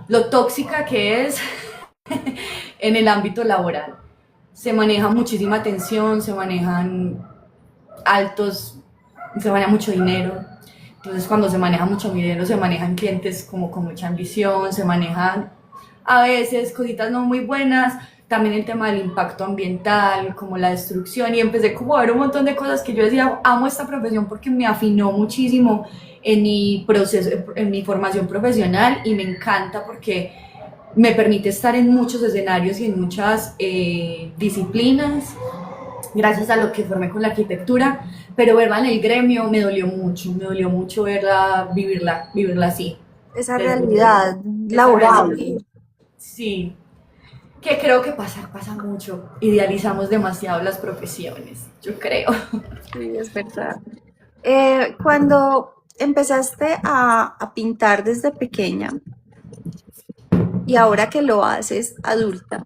lo tóxica que es en el ámbito laboral. Se maneja muchísima tensión, se manejan altos, se maneja mucho dinero. Entonces, cuando se maneja mucho dinero, se manejan clientes como con mucha ambición, se manejan a veces cositas no muy buenas, también el tema del impacto ambiental, como la destrucción, y empecé como a ver un montón de cosas que yo decía, amo esta profesión porque me afinó muchísimo en mi proceso, en mi formación profesional y me encanta porque me permite estar en muchos escenarios y en muchas disciplinas, gracias a lo que formé con la arquitectura, pero verla en el gremio me dolió mucho vivirla así, Esa desde realidad esa laboral. realidad. Sí, que creo que pasa mucho, idealizamos demasiado las profesiones, yo creo. Sí, es verdad. Cuando empezaste a pintar desde pequeña y ahora que lo haces adulta,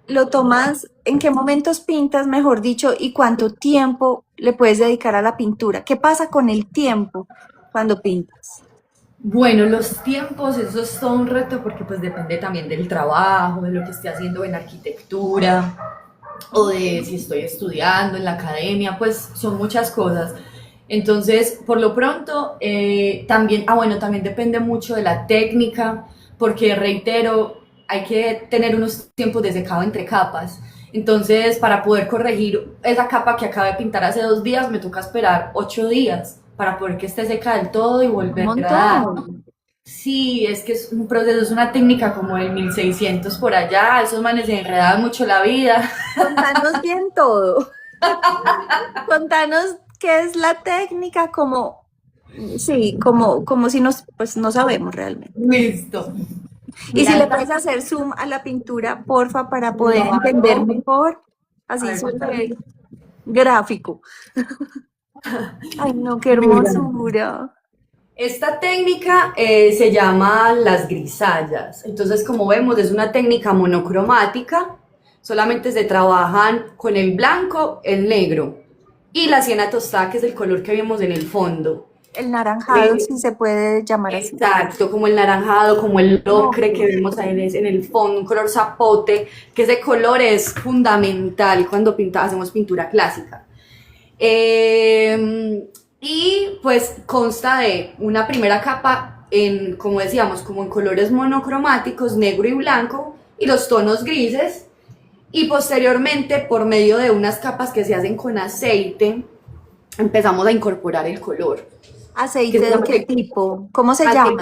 ¿lo tomas? ¿En qué momentos pintas, mejor dicho, y cuánto tiempo le puedes dedicar a la pintura? ¿Qué pasa con el tiempo cuando pintas? Bueno, los tiempos, eso es todo un reto porque pues depende también del trabajo, de lo que esté haciendo en arquitectura o de si estoy estudiando en la academia, pues son muchas cosas. Entonces, por lo pronto, también, bueno, también depende mucho de la técnica, porque reitero, hay que tener unos tiempos de secado entre capas. Entonces, para poder corregir esa capa que acabo de pintar hace 2 días, me toca esperar 8 días para poder que esté seca del todo y Un volver a dar. montón. Sí, es que es un proceso, es una técnica como del 1600 por allá, esos manes se enredaban mucho la vida. Contanos bien todo. Contanos qué es la técnica, como, sí, como si nos, pues no sabemos realmente. Listo. Y si Mira, le puedes hacer zoom a la pintura, porfa, para poder entender mejor, a así ver, súper gráfico. Ay, no, qué mira. hermosura. Esta técnica se llama las grisallas. Entonces, como vemos, es una técnica monocromática. Solamente se trabajan con el blanco, el negro y la siena tostada, que es el color que vemos en el fondo. El naranjado, Eh, si se puede llamar así. exacto, como el naranjado, como el ocre que Ok. vemos ahí en el fondo, un color zapote, que ese color es fundamental cuando hacemos pintura clásica. Y pues consta de una primera capa en, como decíamos, como en colores monocromáticos, negro y blanco, y los tonos grises, y posteriormente por medio de unas capas que se hacen con aceite, empezamos a incorporar el color. Que ¿Aceite se de llama qué tipo? ¿Cómo se llama?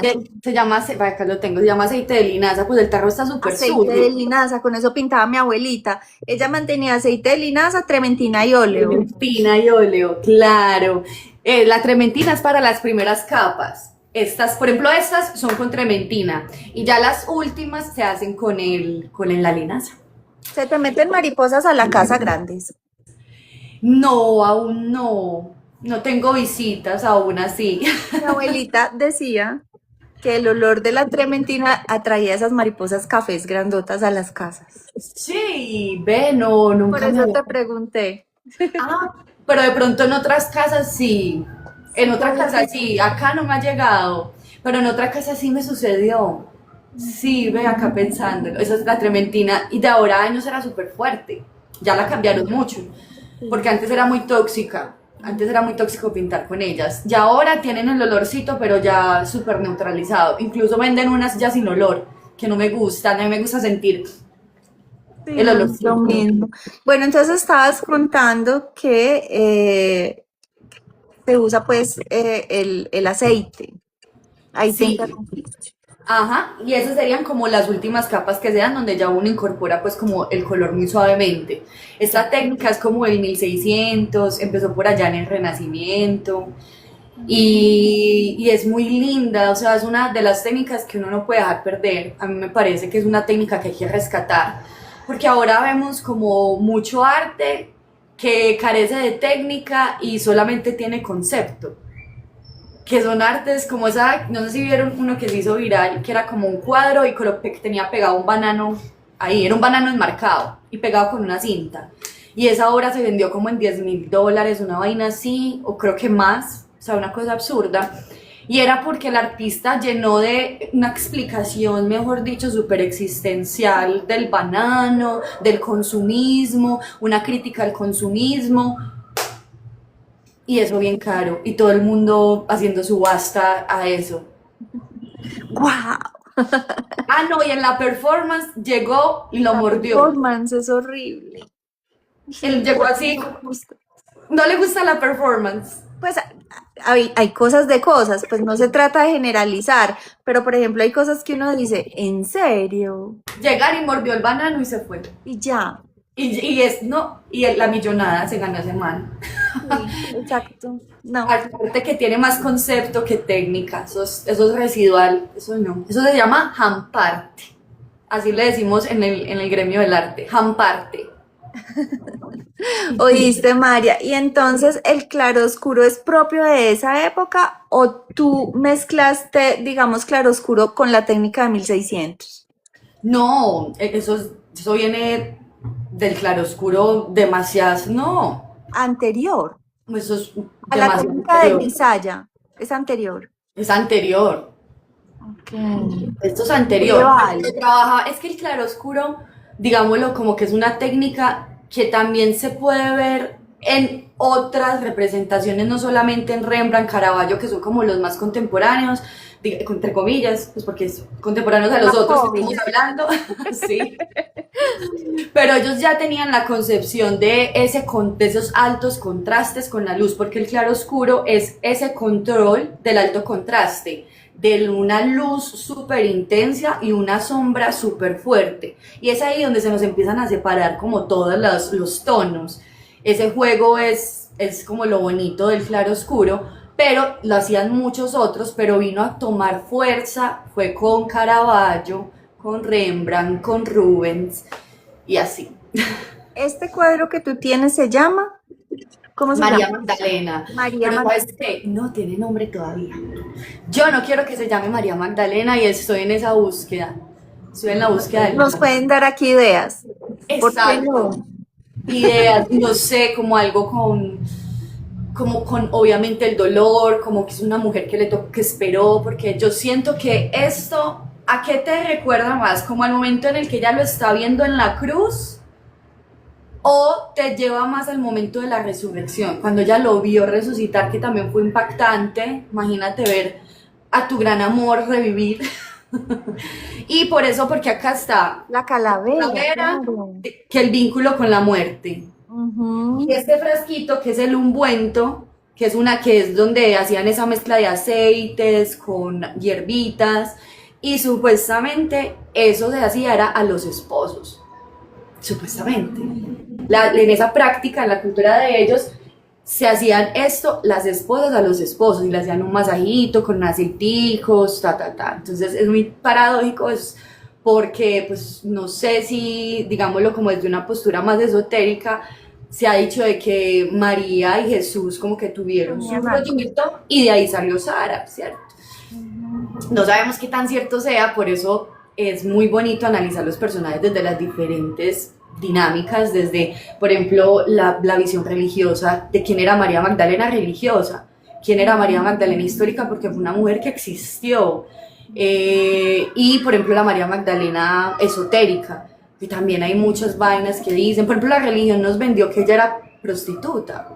acá lo tengo, se llama aceite de linaza, pues el tarro está súper Aceite de sucio. linaza, con eso pintaba mi abuelita. Ella mantenía aceite de linaza, trementina y óleo. Trementina y óleo, claro. La trementina es para las primeras capas. Estas, por ejemplo, estas son con trementina y ya las últimas se hacen la linaza. Se te meten mariposas a la casa grandes. No, aún no. No tengo visitas aún así. Mi abuelita decía que el olor de la trementina atraía esas mariposas cafés grandotas a las casas. Sí, ve, no, Por nunca me eso había. te pregunté. Ah, pero de pronto en otras casas sí. En Sí, otra como casa si... sí. Acá no me ha llegado. Pero en otra casa sí me sucedió. Sí, ve acá pensándolo. Esa es la trementina. Y de ahora a años era súper fuerte. Ya la cambiaron mucho. Porque antes era muy tóxica. Antes era muy tóxico pintar con ellas. Y ahora tienen el olorcito, pero ya súper neutralizado. Incluso venden unas ya sin olor, que no me gustan. A mí me gusta sentir Sí, el no es lo olorcito. mismo. Bueno, entonces estabas contando que se usa pues el aceite. Ahí te Sí, interrumpí. ajá, y esas serían como las últimas capas que se dan donde ya uno incorpora pues como el color muy suavemente. Esta técnica es como del 1600, empezó por allá en el Renacimiento y es muy linda, o sea, es una de las técnicas que uno no puede dejar perder. A mí me parece que es una técnica que hay que rescatar, porque ahora vemos como mucho arte que carece de técnica y solamente tiene concepto, que son artes como esa, no sé si vieron uno que se hizo viral, que era como un cuadro y que tenía pegado un banano ahí, era un banano enmarcado y pegado con una cinta. Y esa obra se vendió como en $10.000, una vaina así, o creo que más, o sea, una cosa absurda. Y era porque el artista llenó de una explicación, mejor dicho, súper existencial del banano, del consumismo, una crítica al consumismo, y eso bien caro, y todo el mundo haciendo subasta a eso. ¡Guau! Ah, no, y en la performance llegó y lo La mordió. performance es horrible. Él No llegó así, me gusta. no le gusta la performance. Pues hay cosas de cosas, pues no se trata de generalizar, pero por ejemplo hay cosas que uno dice, ¿en serio? Llegar y mordió el banano y se fue. Y ya. La millonada se ganó ese man. Sí, exacto. No. Aparte que tiene más concepto que técnica, eso es residual, eso no. Eso se llama jamparte. Así le decimos en el gremio del arte, jamparte. Oíste, María. Y entonces, ¿el claroscuro es propio de esa época o tú mezclaste, digamos, claroscuro con la técnica de 1600? No, eso viene del claroscuro demasiado, no, Anterior. eso es A la demasiado técnica de anterior. Bisaya. Es anterior. Es anterior. Ok. Esto es anterior. Medieval. Es que el claroscuro, digámoslo, como que es una técnica que también se puede ver en otras representaciones, no solamente en Rembrandt, Caravaggio, que son como los más contemporáneos, entre comillas, pues porque es contemporáneos a los Más otros que jóvenes. estamos hablando, sí. Pero ellos ya tenían la concepción de esos altos contrastes con la luz, porque el claroscuro es ese control del alto contraste, de una luz súper intensa y una sombra súper fuerte. Y es ahí donde se nos empiezan a separar como todos los tonos. Ese juego es como lo bonito del claroscuro, pero lo hacían muchos otros, pero vino a tomar fuerza, fue con Caravaggio, con Rembrandt, con Rubens y así. Este cuadro que tú tienes se llama, ¿cómo se María llama? Magdalena. María Pero ¿sabes Magdalena. qué? No tiene nombre todavía. Yo no quiero que se llame María Magdalena y estoy en esa búsqueda. Estoy en la búsqueda del Nos nombre. pueden dar aquí ideas. ¿Por qué Exacto. no? Ideas, no sé, como algo con obviamente el dolor, como que es una mujer que esperó, porque yo siento que esto, ¿a qué te recuerda más? ¿Como al momento en el que ella lo está viendo en la cruz? ¿O te lleva más al momento de la resurrección? Cuando ella lo vio resucitar, que también fue impactante. Imagínate ver a tu gran amor revivir. Y por eso, porque acá está La calavera, la claro. que el vínculo con la muerte. Y Ujú. este frasquito, que es el ungüento, que es donde hacían esa mezcla de aceites con hierbitas, y supuestamente eso se hacía era a los esposos, supuestamente. En esa práctica, en la cultura de ellos, se hacían esto, las esposas a los esposos, y le hacían un masajito con aceiticos, ta. Entonces es muy paradójico, es porque, pues, no sé si, digámoslo como desde una postura más esotérica, se ha dicho de que María y Jesús como que tuvieron su Tenían algo. rollito y de ahí salió Sara, ¿cierto? No sabemos qué tan cierto sea, por eso es muy bonito analizar los personajes desde las diferentes dinámicas, desde, por ejemplo, la visión religiosa de quién era María Magdalena religiosa, quién era María Magdalena histórica, porque fue una mujer que existió, y por ejemplo la María Magdalena esotérica, y también hay muchas vainas que dicen, por ejemplo la religión nos vendió que ella era prostituta,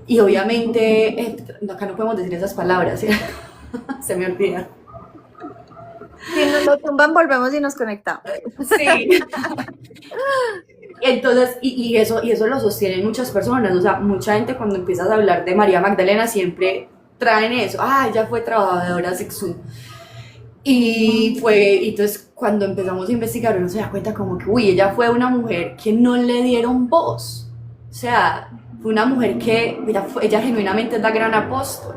y obviamente, acá no podemos decir esas palabras, ¿sí? Se me olvida. Si nos lo tumban, volvemos y nos conectamos. Sí. Entonces, y eso lo sostienen muchas personas, o sea, mucha gente cuando empiezas a hablar de María Magdalena siempre traen eso, ella fue trabajadora sexual. Y entonces cuando empezamos a investigar uno se da cuenta como que, uy, ella fue una mujer que no le dieron voz, o sea, fue una mujer que, ella genuinamente es la gran apóstol,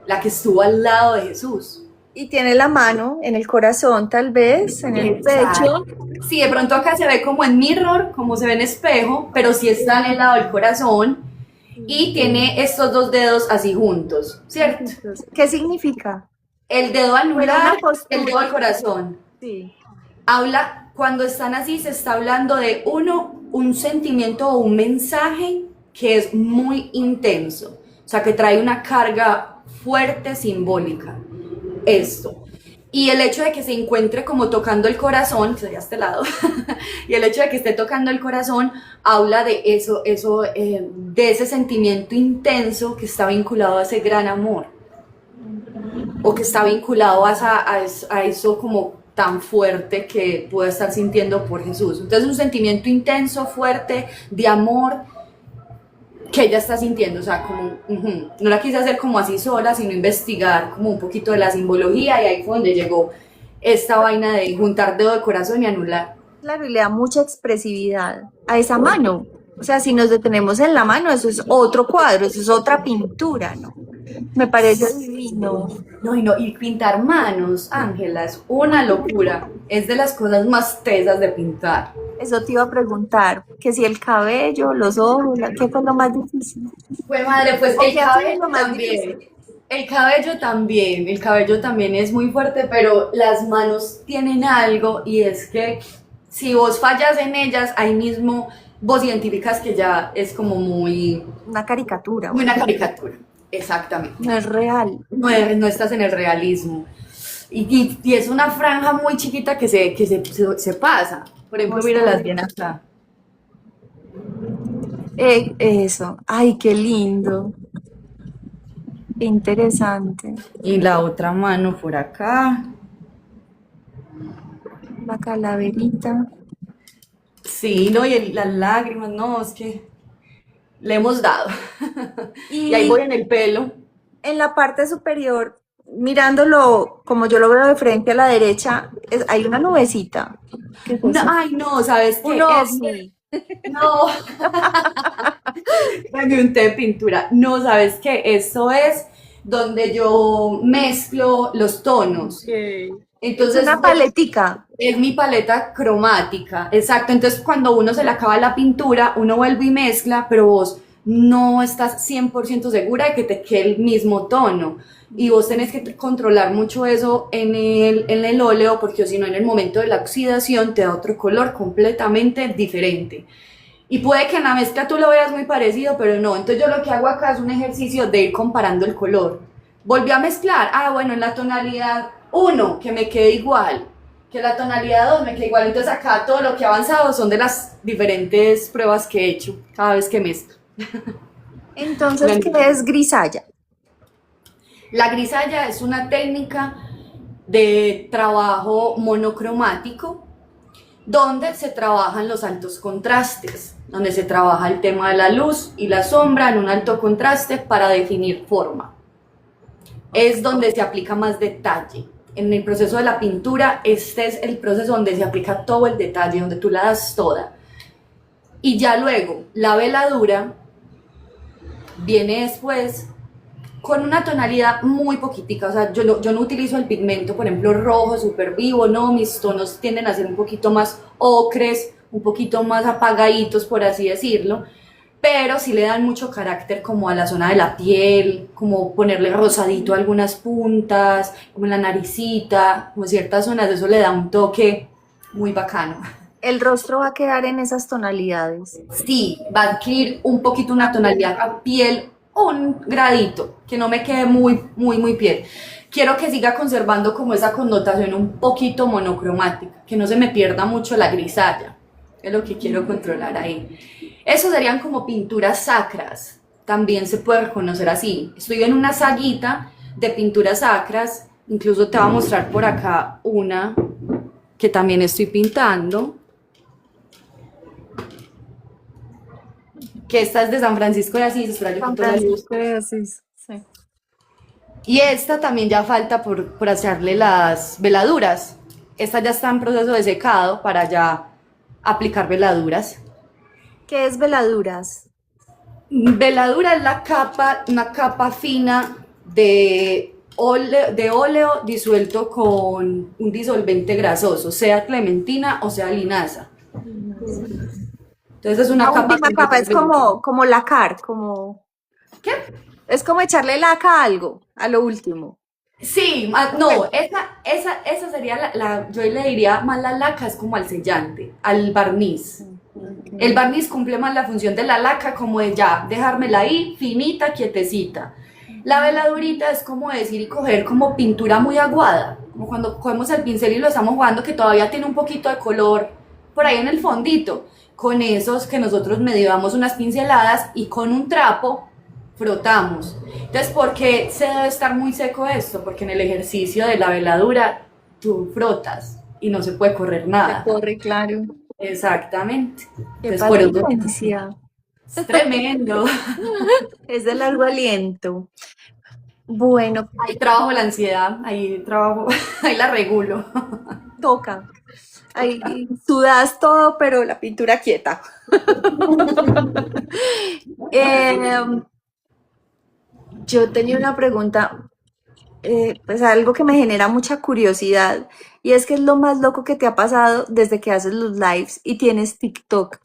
la que estuvo al lado de Jesús. Y tiene la mano en el corazón, tal vez, en el Exacto. pecho. Sí, de pronto acá se ve como en mirror, como se ve en espejo, pero sí está en el lado del corazón y tiene estos dos dedos así juntos, ¿cierto? ¿Qué significa? El dedo Fuera una anular, el dedo postura. del corazón. Sí. Cuando están así, se está hablando de un sentimiento o un mensaje que es muy intenso, o sea, que trae una carga fuerte simbólica. Esto. Y el hecho de que se encuentre como tocando el corazón, que sería este lado, y el hecho de que esté tocando el corazón, habla de de ese sentimiento intenso que está vinculado a ese gran amor, o que está vinculado a eso como tan fuerte que puede estar sintiendo por Jesús. Entonces un sentimiento intenso, fuerte, de amor, que ella está sintiendo, o sea, como, no la quise hacer como así sola, sino investigar como un poquito de la simbología y ahí fue donde llegó esta vaina de juntar dedo de corazón y anular. Claro, y le da mucha expresividad a esa mano. O sea, si nos detenemos en la mano, eso es otro cuadro, eso es otra pintura, ¿no? Me parece divino. No, y pintar manos, Ángela, es una locura, es de las cosas más tesas de pintar. Eso te iba a preguntar, que si el cabello, los ojos, ¿qué fue lo más difícil? Pues madre, pues ¿O el qué ha sido cabello lo más también. difícil? El cabello también es muy fuerte, pero las manos tienen algo y es que si vos fallas en ellas, ahí mismo vos identificas que ya es como Una caricatura, muy una bueno, caricatura. Exactamente. no es real. No estás en el realismo. Y es una franja muy chiquita que se pasa. Por ejemplo, míralas bien acá. Eso, ay, qué lindo, qué interesante. Y la otra mano por acá. La calaverita. Sí, no, y las lágrimas, no, es que le hemos dado. Y ahí voy Y en el pelo. en la parte superior, mirándolo como yo lo veo de frente a la derecha, hay una nubecita. ¿Qué es No, eso? ay, no, ¿sabes Un qué? ovni. No, dame un té de pintura. No, ¿sabes qué? Eso es donde yo mezclo los tonos. Es Entonces, una paletica. es mi paleta cromática, exacto. Entonces, cuando uno se le acaba la pintura, uno vuelve y mezcla, pero vos no estás 100% segura de que te quede el mismo tono. Y vos tenés que controlar mucho eso en el óleo, porque si no, en el momento de la oxidación te da otro color completamente diferente. Y puede que en la mezcla tú lo veas muy parecido, pero no. Entonces, yo lo que hago acá es un ejercicio de ir comparando el color. Volví a mezclar. Ah, bueno, en la tonalidad uno que me quede igual, que la tonalidad 2 me quede igual. Entonces acá todo lo que ha avanzado son de las diferentes pruebas que he hecho cada vez que mezclo. Entonces, ¿qué es grisalla? La grisalla es una técnica de trabajo monocromático donde se trabajan los altos contrastes, donde se trabaja el tema de la luz y la sombra en un alto contraste para definir forma. Es donde se aplica más detalle. En el proceso de la pintura, este es el proceso donde se aplica todo el detalle, donde tú la das toda. Y ya luego, la veladura viene después con una tonalidad muy poquitica, o sea, yo no utilizo el pigmento, por ejemplo, rojo, súper vivo, no, mis tonos tienden a ser un poquito más ocres, un poquito más apagaditos, por así decirlo, pero sí le dan mucho carácter como a la zona de la piel, como ponerle rosadito a algunas puntas, como en la naricita, como ciertas zonas, eso le da un toque muy bacano. El rostro va a quedar en esas tonalidades. Sí, va a adquirir un poquito una tonalidad a piel, un gradito, que no me quede muy piel. Quiero que siga conservando como esa connotación un poquito monocromática, que no se me pierda mucho la grisalla, es lo que quiero controlar ahí. Eso serían como pinturas sacras, también se puede reconocer así. Estoy en una saguita de pinturas sacras, incluso te voy a mostrar por acá una que también estoy pintando, que esta es de San Francisco de Asís, espera, yo San quito la luz. Francisco de Asís, sí. Y esta también ya falta por hacerle las veladuras. Esta ya está en proceso de secado para ya aplicar veladuras. ¿Qué es veladuras? Veladura es la capa, una capa fina de óleo disuelto con un disolvente grasoso, sea clementina o sea linaza. Entonces es una La capa última capa es como lacar, como... ¿Qué? Es como echarle laca a algo, a lo último. Sí, no, esa sería yo le diría más la laca, es como al sellante, al barniz. El barniz cumple más la función de la laca, como de ya dejármela ahí, finita, quietecita. La veladurita es como decir y coger como pintura muy aguada, como cuando cogemos el pincel y lo estamos jugando que todavía tiene un poquito de color por ahí en el fondito. Con esos que nosotros medio damos unas pinceladas y con un trapo frotamos. Entonces, ¿por qué se debe estar muy seco esto? Porque en el ejercicio de la veladura tú frotas y no se puede correr nada. Se corre, claro. Exactamente. Qué Entonces, por eso, paciencia. Es tremendo. Es de largo aliento. Bueno, Ahí trabajo la ansiedad, ahí trabajo, ahí la regulo. toca. Ahí sudas todo, pero la pintura quieta. Em, yo tenía una pregunta, pues algo que me genera mucha curiosidad, y es que es lo más loco que te ha pasado desde que haces los lives y tienes TikTok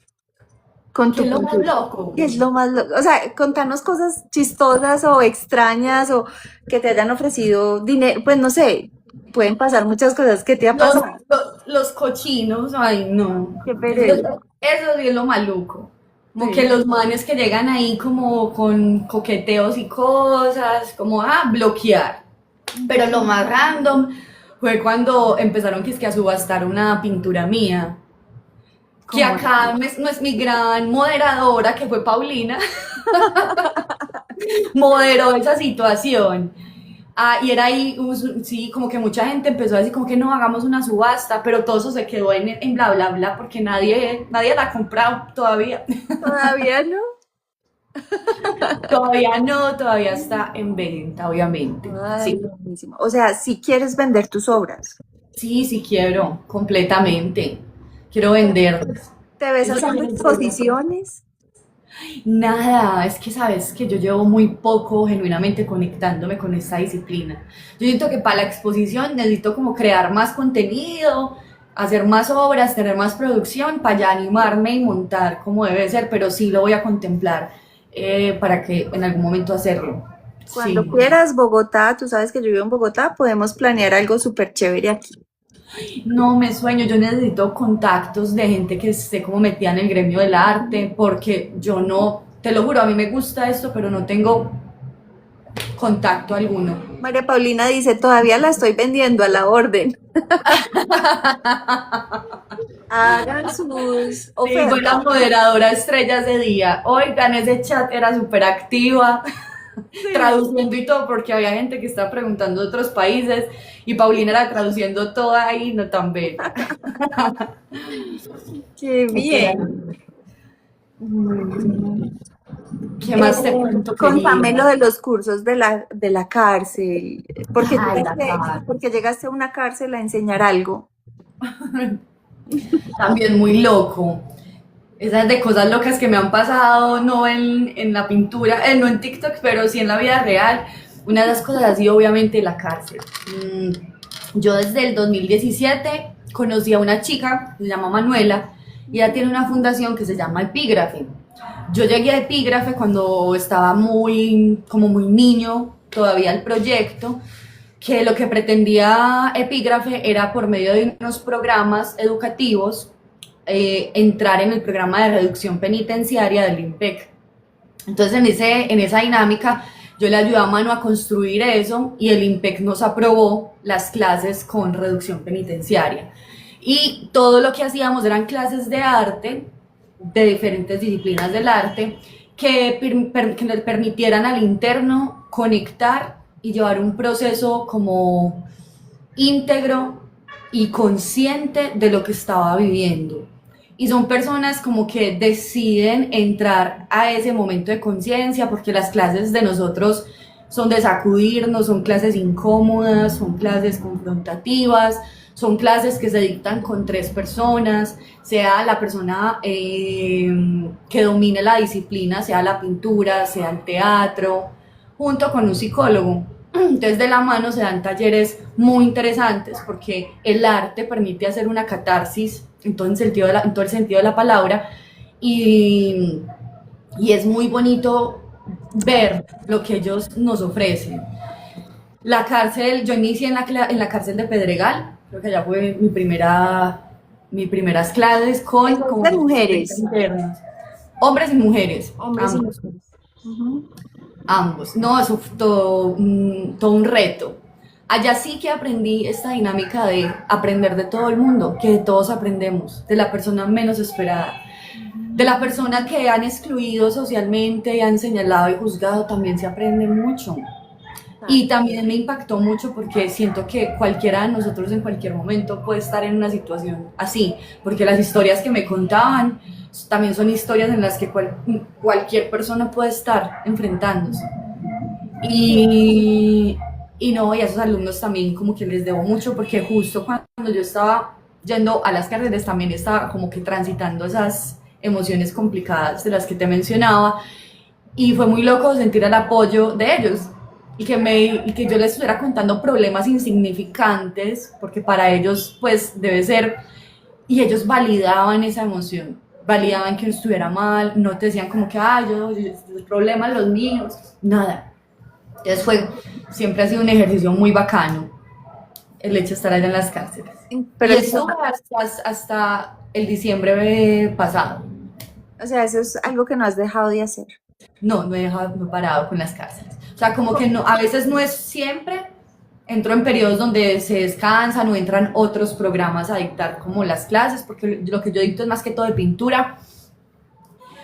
con ¿Qué tu es lo más pintura. loco? ¿Qué es lo más loco? O sea, contanos cosas chistosas o extrañas o que te hayan ofrecido dinero, pues no sé, pueden pasar muchas cosas que te ha Los, pasado. los cochinos, ay no. Qué Eso, pereza. eso sí es lo maluco. Como que Sí. los manes que llegan ahí como con coqueteos y cosas, como a bloquear. Pero lo más random fue cuando empezaron que es que a subastar una pintura mía. Que ¿Cómo acá así? no es mi gran moderadora, que fue Paulina, moderó esa situación. Ah, y era ahí, sí, como que mucha gente empezó a decir como que no, hagamos una subasta, pero todo eso se quedó en bla, bla, bla, porque nadie la ha comprado todavía. Todavía no. Todavía no, todavía está en venta, obviamente. Ay, Sí, buenísimo. O sea, si quieres vender tus obras, sí, sí quiero, completamente. Quiero venderlas. ¿te ves Eso haciendo también es importante. exposiciones? Nada, es que sabes que yo llevo muy poco genuinamente conectándome con esta disciplina. Yo siento que para la exposición necesito como crear más contenido, hacer más obras, tener más producción para ya animarme y montar como debe ser, pero sí lo voy a contemplar para que en algún momento hacerlo. Cuando Sí. quieras, Bogotá, tú sabes que yo vivo en Bogotá, podemos planear algo súper chévere aquí. No me sueño, yo necesito contactos de gente que esté como metida en el gremio del arte, porque yo no, te lo juro, a mí me gusta esto, pero no tengo contacto alguno. María Paulina dice, todavía la estoy vendiendo a la orden. Hagan sus Sí, fue la ofertas. moderadora estrella ese día. Oigan, ese chat era súper activa, Sí. traduciendo y todo, porque había gente que estaba preguntando de otros países y Paulina era traduciendo todo ahí, no tan bella. Qué bien. Excelente. ¿Qué más te cuento, Contame lo querida? de los cursos de la cárcel. Ay, la cara. Porque llegaste a una cárcel a enseñar algo. También muy loco. Esas de cosas locas que me han pasado, no en la pintura, no en TikTok, pero sí en la vida real. Una de las cosas ha sido obviamente la cárcel. Yo desde el 2017 conocí a una chica, se llama Manuela, y ella tiene una fundación que se llama Epígrafe. Yo llegué a Epígrafe cuando estaba como muy niño todavía el proyecto, que lo que pretendía Epígrafe era por medio de unos programas educativos entrar en el programa de reducción penitenciaria del IMPEC. Entonces en esa dinámica yo le ayudé a Manu a construir eso y el IMPEC nos aprobó las clases con reducción penitenciaria. Y todo lo que hacíamos eran clases de arte, de diferentes disciplinas del arte, que le permitieran al interno conectar y llevar un proceso como íntegro y consciente de lo que estaba viviendo. Y son personas como que deciden entrar a ese momento de conciencia porque las clases de nosotros son de sacudirnos, son clases incómodas, son clases confrontativas, son clases que se dictan con tres personas, sea la persona que domine la disciplina, sea la pintura, sea el teatro, junto con un psicólogo. Entonces de la mano se dan talleres muy interesantes porque el arte permite hacer una catarsis en todo en todo el sentido de la palabra y, y es muy bonito ver lo que ellos nos ofrecen. La cárcel, yo inicié en la cárcel de Pedregal, creo que allá fue mis primeras clases con Eso es como de 30 mujeres, internos, hombres y mujeres, hombres y ambos. mujeres. Ujú. Ambos. No, eso fue todo un reto. Allá sí que aprendí esta dinámica de aprender de todo el mundo, que de todos aprendemos, de la persona menos esperada, de la persona que han excluido socialmente y han señalado y juzgado, también se aprende mucho. Y también me impactó mucho porque siento que cualquiera de nosotros en cualquier momento puede estar en una situación así, porque las historias que me contaban también son historias en las que cualquier persona puede estar enfrentándose. Y, y a esos alumnos también como que les debo mucho, porque justo cuando yo estaba yendo a las carreras también estaba como que transitando esas emociones complicadas de las que te mencionaba, y fue muy loco sentir el apoyo de ellos y que yo les estuviera contando problemas insignificantes, porque para ellos pues debe ser, y ellos validaban esa emoción, validaban que uno estuviera mal, no te decían como que, los problemas los míos, nada. Entonces siempre ha sido un ejercicio muy bacano el hecho de estar allá en las cárceles. Pero Y eso hasta el diciembre pasado. o sea, eso es algo que no has dejado de hacer. No he dejado, no he parado con las cárceles. O sea, como que no, a veces no es siempre, entro en periodos donde se descansan o entran otros programas a dictar como las clases, porque lo que yo dicto es más que todo de pintura,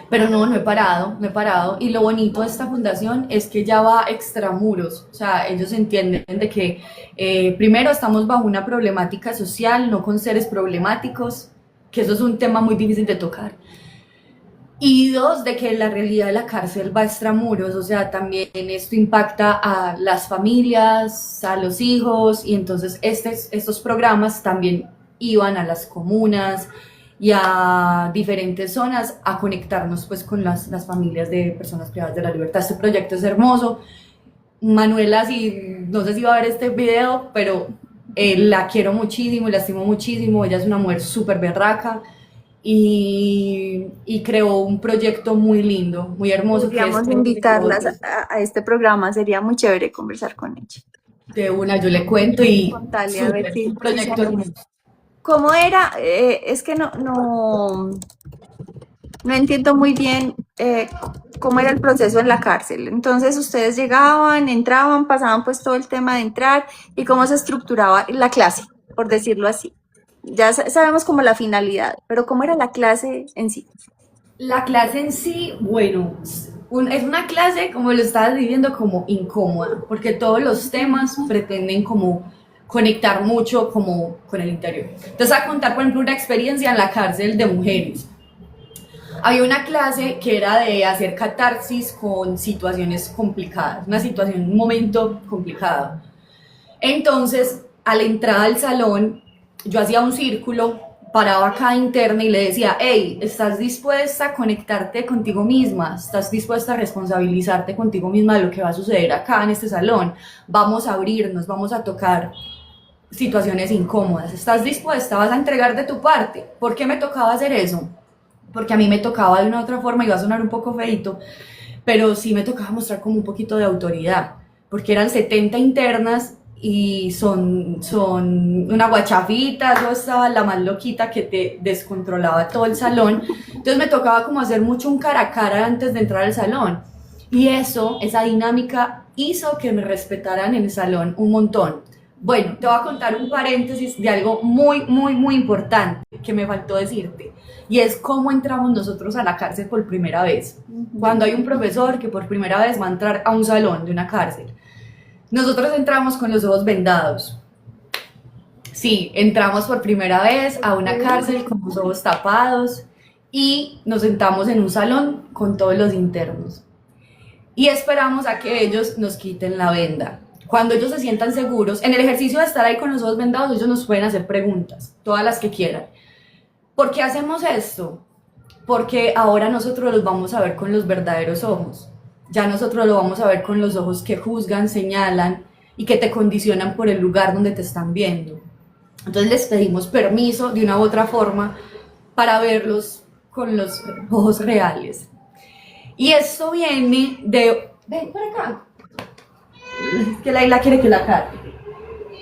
pero no he parado, no he parado. Y lo bonito de esta fundación es que ya va extramuros, o sea, ellos entienden de que primero estamos bajo una problemática social, no con seres problemáticos, que eso es un tema muy difícil de tocar. Y dos, de que la realidad de la cárcel va extramuros, o sea, también esto impacta a las familias, a los hijos, y entonces estos programas también iban a las comunas y a diferentes zonas a conectarnos pues con las familias de personas privadas de la libertad. Este proyecto es hermoso. Manuela, no sé si va a ver este video, pero la quiero muchísimo, la estimo muchísimo, ella es una mujer súper berraca, y creó un proyecto muy lindo, muy hermoso. Podríamos invitarlas a este programa, sería muy chévere conversar con ella. De una, yo le cuento y contarle a ver si un proyecto hermoso. ¿Cómo era? Es que no entiendo muy bien cómo era el proceso en la cárcel. Entonces ustedes llegaban, entraban, pasaban pues todo el tema de entrar y cómo se estructuraba la clase, por decirlo así. Ya sabemos como la finalidad, pero ¿cómo era la clase en sí? La clase en sí, bueno, es una clase, como lo estabas diciendo, como incómoda, porque todos los temas pretenden como conectar mucho como con el interior. Entonces, a contar, por ejemplo, una experiencia en la cárcel de mujeres. Había una clase que era de hacer catarsis con situaciones complicadas, una situación, un momento complicado. Entonces, a la entrada al salón, yo hacía un círculo, paraba a cada interna y le decía, hey, ¿estás dispuesta a conectarte contigo misma? ¿Estás dispuesta a responsabilizarte contigo misma de lo que va a suceder acá en este salón? Vamos a abrirnos, vamos a tocar situaciones incómodas. ¿Estás dispuesta? ¿Vas a entregar de tu parte? ¿Por qué me tocaba hacer eso? Porque a mí me tocaba de una u otra forma, iba a sonar un poco feito, pero sí me tocaba mostrar como un poquito de autoridad, porque eran 70 internas y son una guachafita, yo estaba la más loquita que te descontrolaba todo el salón, entonces me tocaba como hacer mucho un cara a cara antes de entrar al salón, y esa dinámica hizo que me respetaran en el salón un montón. Bueno, te voy a contar un paréntesis de algo muy, muy, muy importante que me faltó decirte, y es cómo entramos nosotros a la cárcel por primera vez. Cuando hay un profesor que por primera vez va a entrar a un salón de una cárcel, nosotros entramos con los ojos vendados. Sí, entramos por primera vez a una cárcel con los ojos tapados y nos sentamos en un salón con todos los internos. Y esperamos a que ellos nos quiten la venda. Cuando ellos se sientan seguros, en el ejercicio de estar ahí con los ojos vendados, ellos nos pueden hacer preguntas, todas las que quieran. ¿Por qué hacemos esto? Porque ahora nosotros los vamos a ver con los verdaderos ojos. Ya nosotros lo vamos a ver con los ojos que juzgan, señalan y que te condicionan por el lugar donde te están viendo. Entonces les pedimos permiso de una u otra forma para verlos con los ojos reales. Y esto viene de... Ven por acá. Es que Laila quiere que la cargue.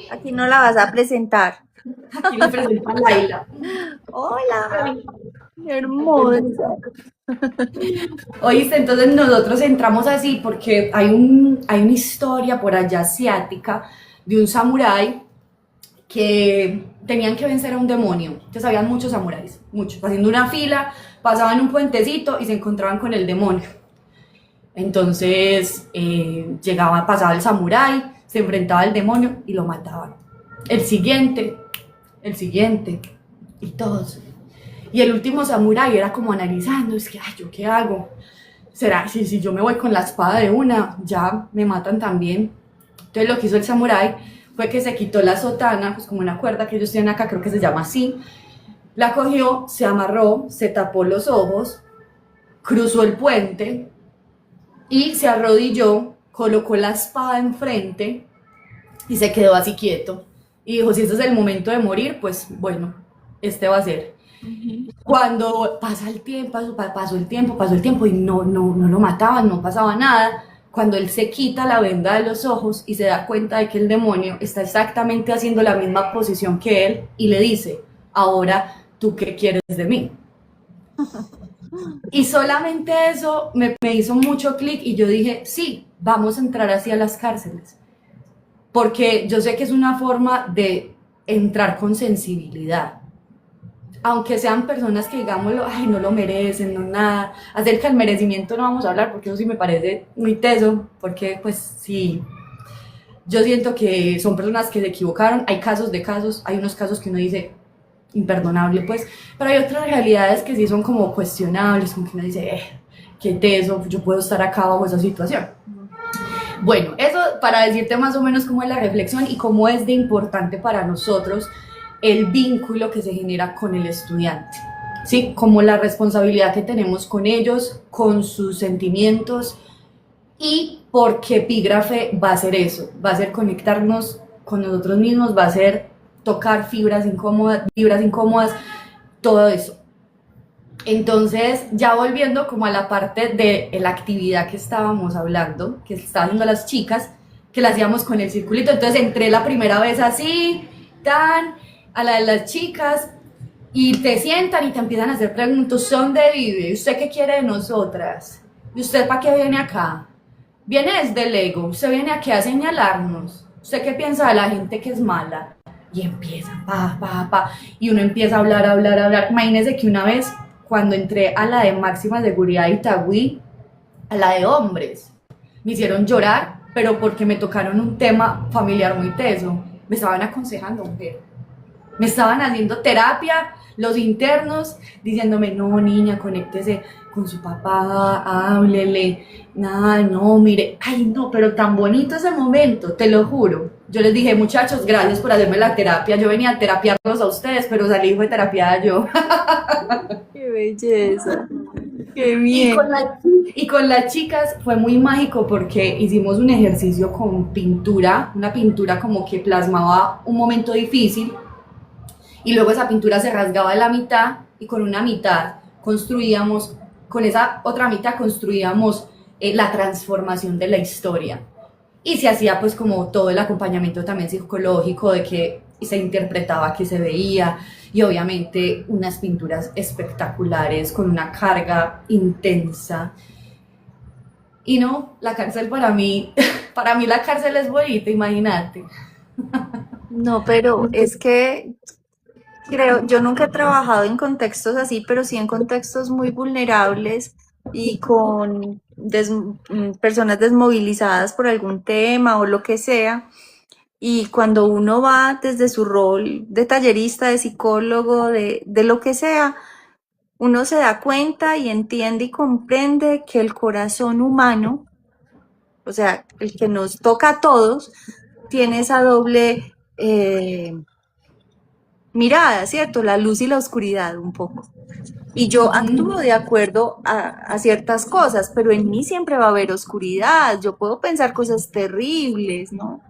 Aquí no la vas a presentar. Aquí me presenta Laila. Hola, hermosa. Oíste, entonces nosotros entramos así porque hay una historia por allá asiática de un samurái que tenían que vencer a un demonio. Entonces habían muchos samuráis, muchos, haciendo una fila, pasaban un puentecito y se encontraban con el demonio. Entonces pasaba el samurái, se enfrentaba al demonio y lo mataban. El siguiente, y todos. Y el último samurái era como analizando, es que, ay, ¿yo qué hago? ¿Será si yo me voy con la espada de una, ya me matan también? Entonces lo que hizo el samurái fue que se quitó la sotana, pues como una cuerda que ellos tienen acá, creo que se llama así, la cogió, se amarró, se tapó los ojos, cruzó el puente y se arrodilló, colocó la espada enfrente y se quedó así quieto. Y dijo, si este es el momento de morir, pues bueno, este va a ser. Cuando pasa el tiempo, pasó el tiempo y no lo mataban, no pasaba nada. Cuando él se quita la venda de los ojos y se da cuenta de que el demonio está exactamente haciendo la misma posición que él y le dice, ahora, ¿tú qué quieres de mí? Y solamente eso me hizo mucho clic y yo dije, sí, vamos a entrar así a las cárceles. Porque yo sé que es una forma de entrar con sensibilidad. Aunque sean personas que digámoslo, ay, no lo merecen, no nada. Acerca del merecimiento no vamos a hablar porque eso sí me parece muy teso, porque pues sí, yo siento que son personas que se equivocaron, hay casos de casos, hay unos casos que uno dice imperdonable pues, pero hay otras realidades que sí son como cuestionables, como que uno dice, qué teso, yo puedo estar acá bajo esa situación. Bueno, eso para decirte más o menos cómo es la reflexión y cómo es de importante para nosotros el vínculo que se genera con el estudiante, ¿sí? Como la responsabilidad que tenemos con ellos, con sus sentimientos y porque Epígrafe va a ser eso, va a ser conectarnos con nosotros mismos, va a ser tocar fibras incómodas, todo eso. Entonces, ya volviendo como a la parte de la actividad que estábamos hablando, que estaban haciendo las chicas, que la hacíamos con el circulito, entonces entré la primera vez así, tan, a la de las chicas, y te sientan y te empiezan a hacer preguntas, ¿dónde vive? ¿Usted qué quiere de nosotras? ¿Y usted para qué viene acá? Viene desde el ego, usted viene aquí a señalarnos, ¿usted qué piensa de la gente que es mala? Y empieza, y uno empieza a hablar. Imagínense que una vez, cuando entré a la de máxima seguridad Itagüí, a la de hombres, me hicieron llorar, pero porque me tocaron un tema familiar muy teso. Me estaban aconsejando, mujer. Me estaban haciendo terapia, los internos, diciéndome, no, niña, conéctese con su papá, háblele, nada, no, mire, ay, no, pero tan bonito ese momento, te lo juro. Yo les dije, muchachos, gracias por hacerme la terapia, yo venía a terapiarlos a ustedes, pero salí fue terapiada yo. Qué belleza, qué Y bien. con las chicas fue muy mágico porque hicimos un ejercicio con pintura, una pintura como que plasmaba un momento difícil y luego esa pintura se rasgaba de la mitad y con una mitad construíamos, con esa otra mitad construíamos la transformación de la historia. Y se hacía pues como todo el acompañamiento también psicológico de que se interpretaba, que se veía y obviamente unas pinturas espectaculares con una carga intensa. Y no, la cárcel para mí, para mí la cárcel es bonita, imagínate. No, pero es que creo, yo nunca he trabajado en contextos así, pero sí en contextos muy vulnerables y con personas desmovilizadas por algún tema o lo que sea. Y cuando uno va desde su rol de tallerista, de psicólogo, de lo que sea, uno se da cuenta y entiende y comprende que el corazón humano, o sea, el que nos toca a todos, tiene esa doble mirada, ¿cierto? La luz y la oscuridad un poco. Y yo actúo de acuerdo a ciertas cosas, pero en mí siempre va a haber oscuridad. Yo puedo pensar cosas terribles, ¿no?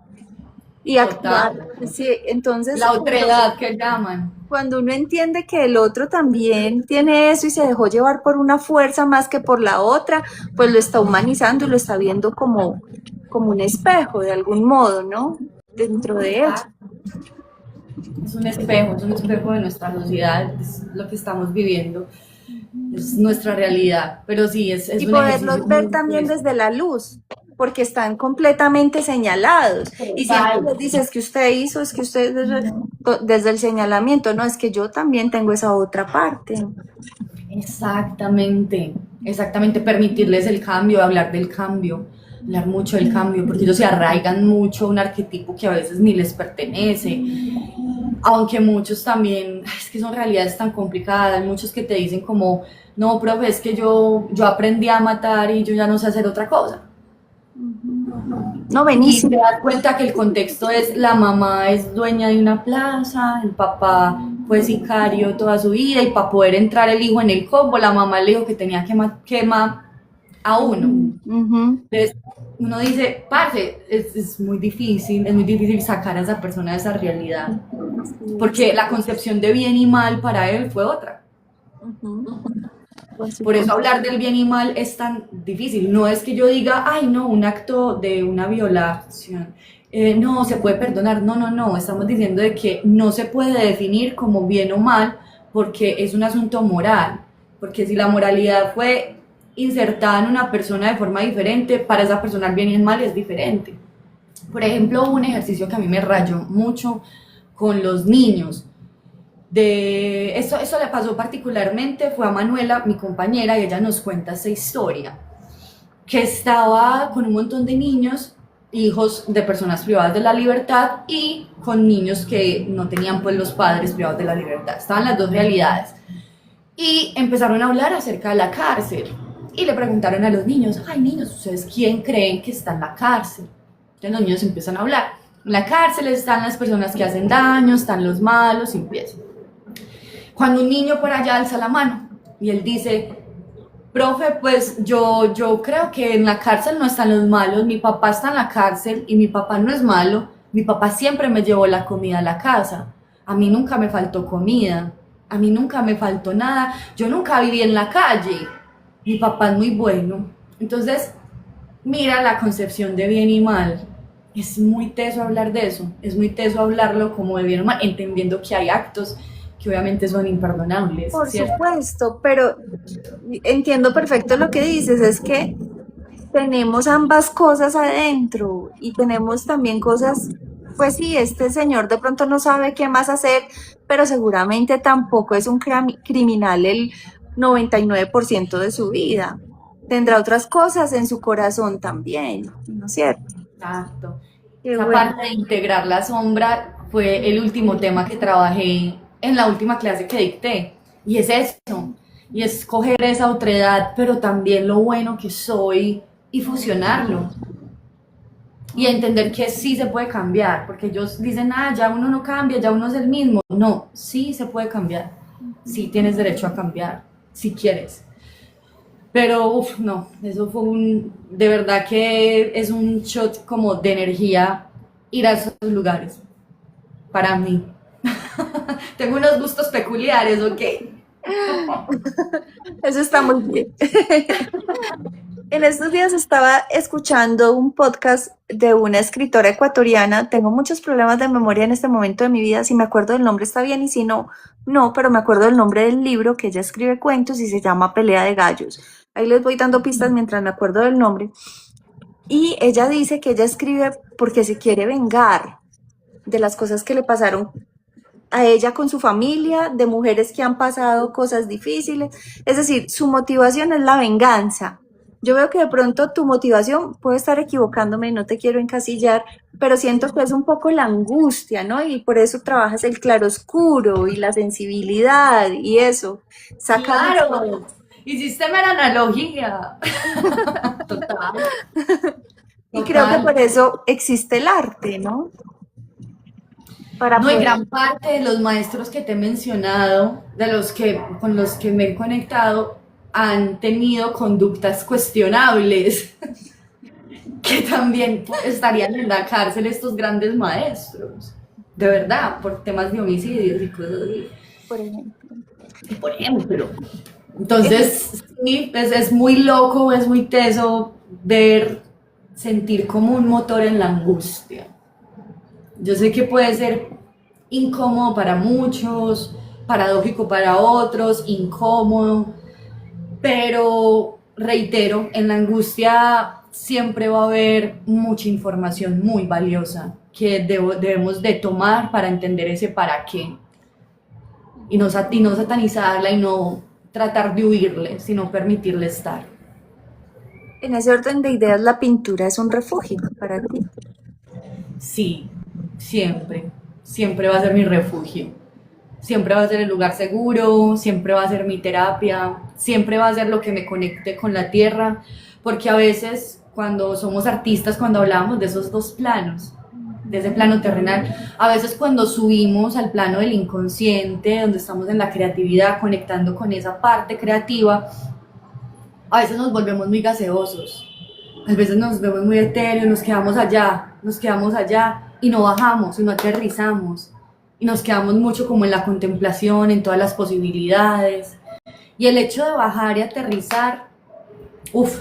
Y actuar, Total. sí, entonces La otredad que llaman. cuando uno entiende que el otro también tiene eso y se dejó llevar por una fuerza más que por la otra, pues lo está humanizando y lo está viendo como un espejo de algún modo, ¿no? Dentro de él. Es un espejo de nuestra sociedad, es lo que estamos viviendo, es nuestra realidad. Pero sí, es Y un ejercicio poderlos ver muy también fuerte. desde la luz, porque están completamente señalados. Y siempre les dices que usted hizo, es que usted desde el señalamiento, no, es que yo también tengo esa otra parte. Exactamente, exactamente, permitirles el cambio, hablar mucho del cambio, porque ellos se arraigan mucho a un arquetipo que a veces ni les pertenece, aunque muchos también, es que son realidades tan complicadas, muchos que te dicen como, no, profe, es que yo aprendí a matar y yo ya no sé hacer otra cosa. No, Y te buenísimo. das cuenta que el contexto es la mamá es dueña de una plaza, el papá fue sicario toda su vida y para poder entrar el hijo en el combo, la mamá le dijo que tenía que quemar a uno. Ujú. Entonces uno dice, parce, es muy difícil sacar a esa persona de esa realidad, Así es. porque la concepción de bien y mal para él fue otra. Ujú. Por Por eso supuesto. hablar del bien y mal es tan difícil. No es que yo diga, ay, no, un acto de una violación, no, se puede perdonar. No, no, no. Estamos diciendo de que no se puede definir como bien o mal porque es un asunto moral. Porque si la moralidad fue insertada en una persona de forma diferente, para esa persona el bien y el mal es diferente. Por ejemplo, un ejercicio que a mí me rayó mucho con los niños de eso le pasó particularmente fue a Manuela, mi compañera, y ella nos cuenta esa historia, que estaba con un montón de niños, hijos de personas privadas de la libertad y con niños que no tenían pues los padres privados de la libertad. Estaban las dos realidades. Y empezaron a hablar acerca de la cárcel. Y le preguntaron a los niños, ay niños, ¿ustedes quién creen que está en la cárcel? Entonces los niños empiezan a hablar. En la cárcel están las personas que hacen daño, están los malos, y empiezan. Cuando un niño por allá alza la mano y él dice, profe, pues yo creo que en la cárcel no están los malos, mi papá está en la cárcel y mi papá no es malo, mi papá siempre me llevó la comida a la casa, a mí nunca me faltó comida, a mí nunca me faltó nada, yo nunca viví en la calle, mi papá es muy bueno. Entonces, mira la concepción de bien y mal. Es muy teso hablar de eso, es muy teso hablarlo como de bien o mal, entendiendo que hay actos que obviamente son imperdonables, Por ¿cierto? supuesto, pero entiendo perfecto lo que dices, es que tenemos ambas cosas adentro y tenemos también cosas, pues sí, este señor de pronto no sabe qué más hacer, pero seguramente tampoco es un criminal el 99% de su vida. Tendrá otras cosas en su corazón también, ¿no es cierto? Exacto. Qué Esa bueno. parte de integrar la sombra fue el último tema que trabajé en la última clase que dicté. Y es eso. Y es coger esa otredad, pero también lo bueno que soy y fusionarlo. Y entender que sí se puede cambiar. Porque ellos dicen, ah, ya uno no cambia, ya uno es el mismo. No, sí se puede cambiar. Sí tienes derecho a cambiar, si quieres. Pero, uff, no, eso fue de verdad que es un shot como de energía ir a esos lugares, para mí. Tengo unos gustos peculiares, ¿ok? Eso está muy bien. En estos días estaba escuchando un podcast de una escritora ecuatoriana. Tengo muchos problemas de memoria en este momento de mi vida. Si me acuerdo del nombre está bien y si no, no, pero me acuerdo del nombre del libro que ella escribe cuentos y se llama Pelea de Gallos. Ahí les voy dando pistas mientras me acuerdo del nombre. Y ella dice que ella escribe porque se quiere vengar de las cosas que le pasaron a ella con su familia, de mujeres que han pasado cosas difíciles. Es decir, su motivación es la venganza. Yo veo que de pronto tu motivación, puedo estar equivocándome, no te quiero encasillar, pero siento que es un poco la angustia, ¿no? Y por eso trabajas el claroscuro y la sensibilidad y eso. Sacas las Claro, cosas. hiciste mera analogía. Total, Y creo que total. por eso existe el arte, ¿no? Para No, y poder. gran parte de los maestros que te he mencionado, de los que con los que me he conectado, han tenido conductas cuestionables, que también estarían en la cárcel estos grandes maestros, de verdad, por temas de homicidios y cosas así, Por ejemplo. por ejemplo. Entonces, sí, es muy loco, es muy teso ver, sentir como un motor en la angustia. Yo sé que puede ser incómodo para muchos, paradójico para otros, incómodo, pero reitero, en la angustia siempre va a haber mucha información muy valiosa que debemos de tomar para entender ese para qué y no satanizarla y no tratar de huirle, sino permitirle estar. En ese orden de ideas, la pintura es un refugio para ti. Sí, siempre, siempre va a ser mi refugio. Siempre va a ser el lugar seguro, siempre va a ser mi terapia, siempre va a ser lo que me conecte con la tierra, porque a veces cuando somos artistas, cuando hablamos de esos dos planos, de ese plano terrenal, a veces cuando subimos al plano del inconsciente, donde estamos en la creatividad, conectando con esa parte creativa, a veces nos volvemos muy gaseosos, a veces nos vemos muy etéreos, nos quedamos allá y no bajamos y no aterrizamos y nos quedamos mucho como en la contemplación, en todas las posibilidades. Y el hecho de bajar y aterrizar,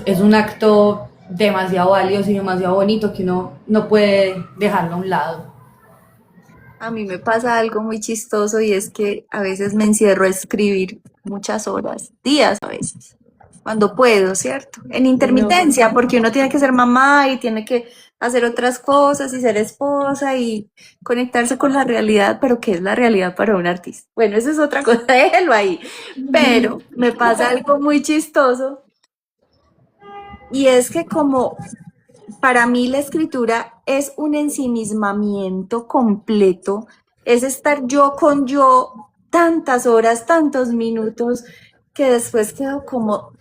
es un acto demasiado valioso y demasiado bonito que uno no puede dejarlo a un lado. A mí me pasa algo muy chistoso y es que a veces me encierro a escribir muchas horas, días a veces, cuando puedo, ¿cierto? En No. intermitencia, porque uno tiene que ser mamá y tiene que hacer otras cosas y ser esposa y conectarse con la realidad, pero ¿qué es la realidad para un artista? Bueno, eso es otra cosa, déjelo ahí. Pero me pasa algo muy chistoso y es que como para mí la escritura es un ensimismamiento completo, es estar yo con yo tantas horas, tantos minutos, que después quedo como,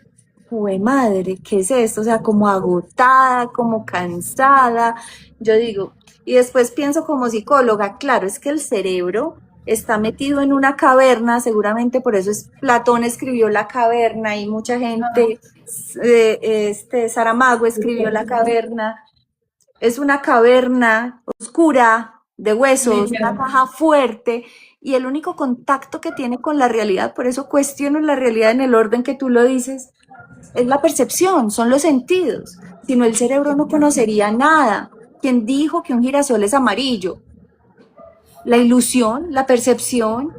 ¡jue madre! ¿Qué es esto? O sea, como agotada, como cansada. Yo digo, y después pienso como psicóloga, claro, es que el cerebro está metido en una caverna, seguramente por eso es Platón escribió La caverna y mucha gente, Saramago escribió La caverna, es una caverna oscura de huesos, una Literal. caja fuerte y el único contacto que tiene con la realidad, por eso cuestiono la realidad en el orden que tú lo dices, es la percepción, son los sentidos. Si no, el cerebro no conocería nada. ¿Quién dijo que un girasol es amarillo? La ilusión, la percepción,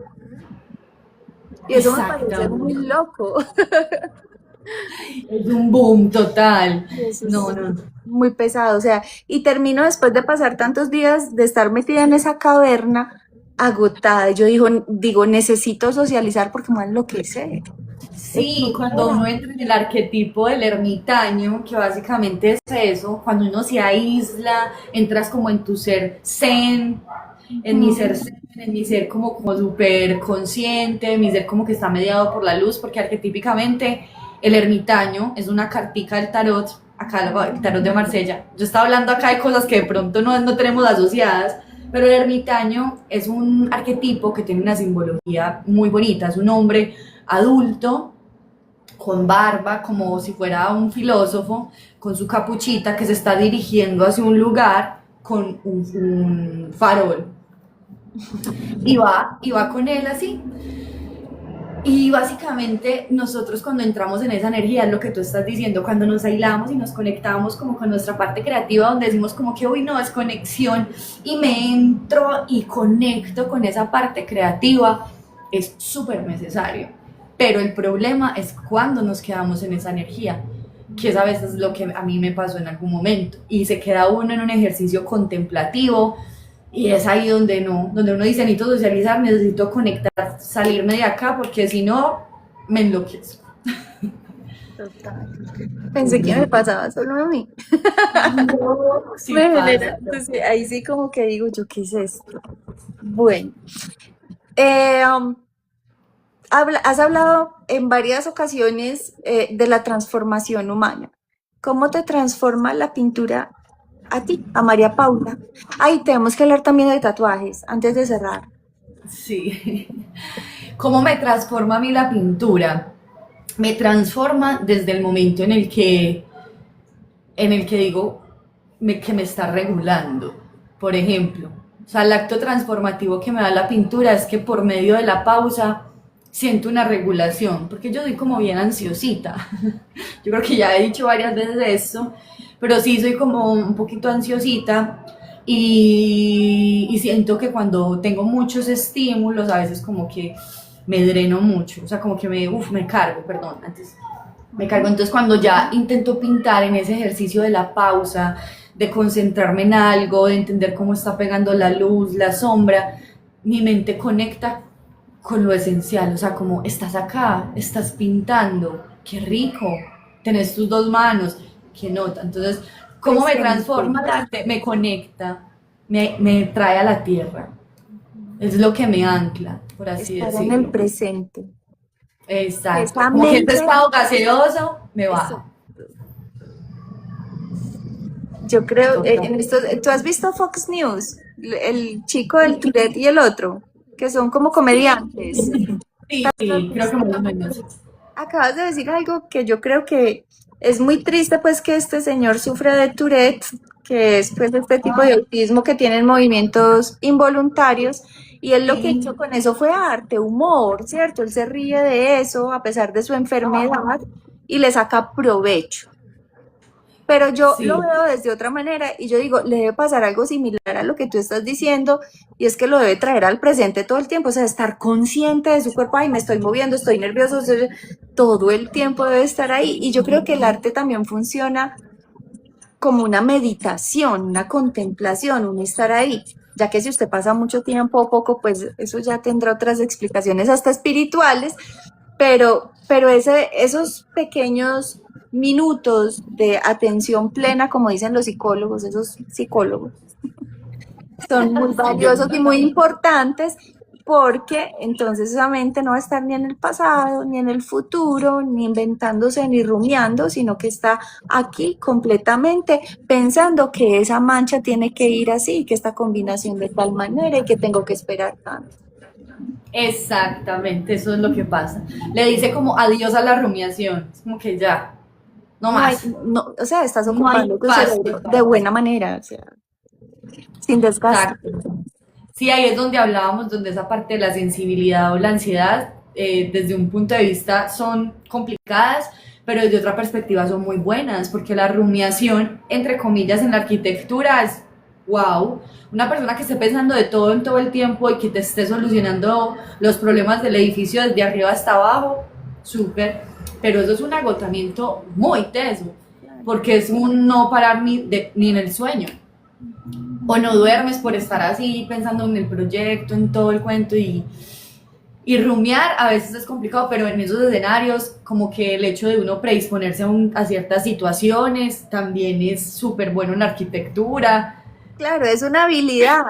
y eso me parece muy Exactamente. loco. Es un boom total. Eso No, es no. muy pesado, o sea, y termino después de pasar tantos días de estar metida en esa caverna, agotada. Yo digo, necesito socializar porque me voy a enloquecer. Sí, cuando uno entra en el arquetipo del ermitaño, que básicamente es eso, cuando uno se aísla, entras como en tu ser zen, en mi ser zen, en mi ser como súper consciente, mi ser como que está mediado por la luz, porque arquetípicamente el ermitaño es una cartica del tarot, acá el tarot de Marsella. Yo estaba hablando acá de cosas que de pronto no tenemos asociadas, pero el ermitaño es un arquetipo que tiene una simbología muy bonita, es un hombre adulto con barba, como si fuera un filósofo, con su capuchita que se está dirigiendo hacia un lugar con un farol. Y va con él así. Y básicamente nosotros cuando entramos en esa energía, es lo que tú estás diciendo, cuando nos aislamos y nos conectamos como con nuestra parte creativa, donde decimos como que, uy, no, es conexión, y me entro y conecto con esa parte creativa, es súper necesario. Pero el problema es cuando nos quedamos en esa energía, que es a veces lo que a mí me pasó en algún momento, y se queda uno en un ejercicio contemplativo, y es ahí donde no, donde uno dice, necesito socializar, necesito conectar, salirme de acá, porque si no, me enloquezco. Total. Pensé que me pasaba solo a mí. No, sí Me genera, pasa. entonces ahí sí como que digo yo, ¿qué es esto? Bueno, um, has hablado en varias ocasiones de la transformación humana. ¿Cómo te transforma la pintura a ti, a María Paula? Ay, tenemos que hablar también de tatuajes antes de cerrar. Sí. ¿Cómo me transforma a mí la pintura? Me transforma desde el momento en el que digo que me está regulando. Por ejemplo, o sea, el acto transformativo que me da la pintura es que por medio de la pausa siento una regulación, porque yo soy como bien ansiosita. Yo creo que ya he dicho varias veces esto, pero sí soy como un poquito ansiosita y siento que cuando tengo muchos estímulos, a veces como que me dreno mucho, o sea, como que me cargo, perdón, antes me cargo. Entonces, cuando ya intento pintar en ese ejercicio de la pausa, de concentrarme en algo, de entender cómo está pegando la luz, la sombra, mi mente conecta con lo esencial, o sea, como estás acá, estás pintando, qué rico, tenés tus dos manos, qué nota. Entonces, ¿cómo me Presente. transforma el arte? Me conecta, me trae a la tierra. es lo que me ancla, por así estar en el decirlo. presente. Exacto, Esa como que este mente, estado gaseoso me eso, baja. yo creo, Total. en esto, ¿tú has visto Fox News? El chico del Tourette y el otro, que son como comediantes. Sí, sí, creo que más o menos. Acabas de decir algo que yo creo que es muy triste, pues que este señor sufre de Tourette, que es pues este tipo de autismo que tienen movimientos involuntarios, y él lo que Sí, hizo con eso fue arte, humor, ¿cierto? Él se ríe de eso a pesar de su enfermedad y le saca provecho. Pero yo lo sí, veo desde otra manera y yo digo, le debe pasar algo similar a lo que tú estás diciendo y es que lo debe traer al presente todo el tiempo, o sea, estar consciente de su cuerpo, ay, me estoy moviendo, estoy nervioso, todo el tiempo debe estar ahí y yo creo que el arte también funciona como una meditación, una contemplación, un estar ahí, ya que si usted pasa mucho tiempo o poco, pues eso ya tendrá otras explicaciones hasta espirituales, pero esos pequeños minutos de atención plena, como dicen los psicólogos, esos psicólogos, son muy sí, yo. valiosos y muy importantes porque entonces esa mente no va a estar ni en el pasado, ni en el futuro, ni inventándose, ni rumiando, sino que está aquí completamente pensando que esa mancha tiene que ir así, que esta combinación de tal manera y que tengo que esperar tanto. Exactamente, eso es lo que pasa. Le dice como adiós a la rumiación. Es como que ya, no No hay, más. no, o sea, estás No hay ocupando tu espacio. cerebro de buena manera, o sea, sin desgaste. Exacto. Sí, ahí es donde hablábamos, donde esa parte de la sensibilidad o la ansiedad, desde un punto de vista son complicadas, pero desde otra perspectiva son muy buenas, porque la rumiación, entre comillas, en la arquitectura es wow. Una persona que esté pensando de todo en todo el tiempo y que te esté solucionando los problemas del edificio desde arriba hasta abajo, súper. Pero eso es un agotamiento muy teso, porque es un no parar ni en el sueño o no duermes por estar así pensando en el proyecto, en todo el cuento y rumiar a veces es complicado, pero en esos escenarios como que el hecho de uno predisponerse a ciertas situaciones también es súper bueno en la arquitectura. Claro, es una habilidad.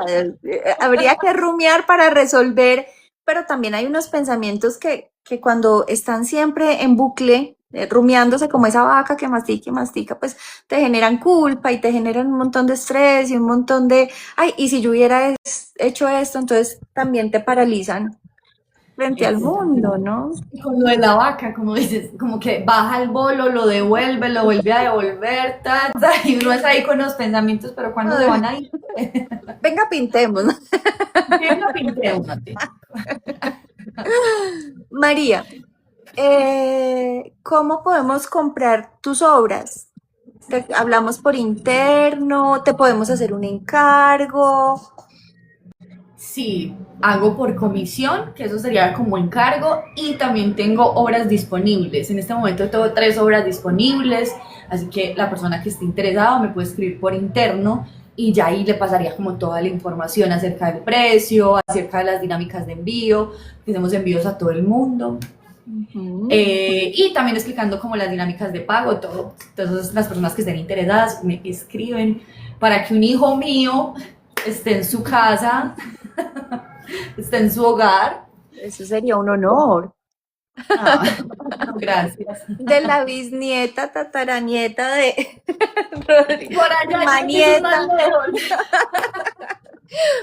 Habría que rumiar para resolver, pero también hay unos pensamientos que cuando están siempre en bucle, rumiándose como esa vaca que mastica y mastica, pues te generan culpa y te generan un montón de estrés y un montón de, ay, y si yo hubiera hecho esto, entonces también te paralizan frente al mundo, ¿no? Y con lo de la vaca, como dices, como que baja el bolo, lo devuelve, lo vuelve a devolver, y uno es ahí con los pensamientos, pero ¿cuándo se Ay, van a ir? venga, pintemos, ¿no? Bien lo pinté, María, ¿cómo podemos comprar tus obras? Hablamos por interno, te podemos hacer un encargo. Sí, hago por comisión, que eso sería como encargo, y también tengo obras disponibles. En este momento tengo 3 obras disponibles, así que la persona que esté interesada me puede escribir por interno y ya ahí le pasaría como toda la información acerca del precio, acerca de las dinámicas de envío, que hacemos envíos a todo el mundo. Ujú. Y también explicando como las dinámicas de pago, todo. Entonces las personas que estén interesadas me escriben para que un hijo mío esté en su casa, esté en su hogar. Eso sería un honor. Ah, gracias. De la bisnieta, tataranieta de Rodrigo. Por Mi allá, yo creo que eso es más manieta. lejos.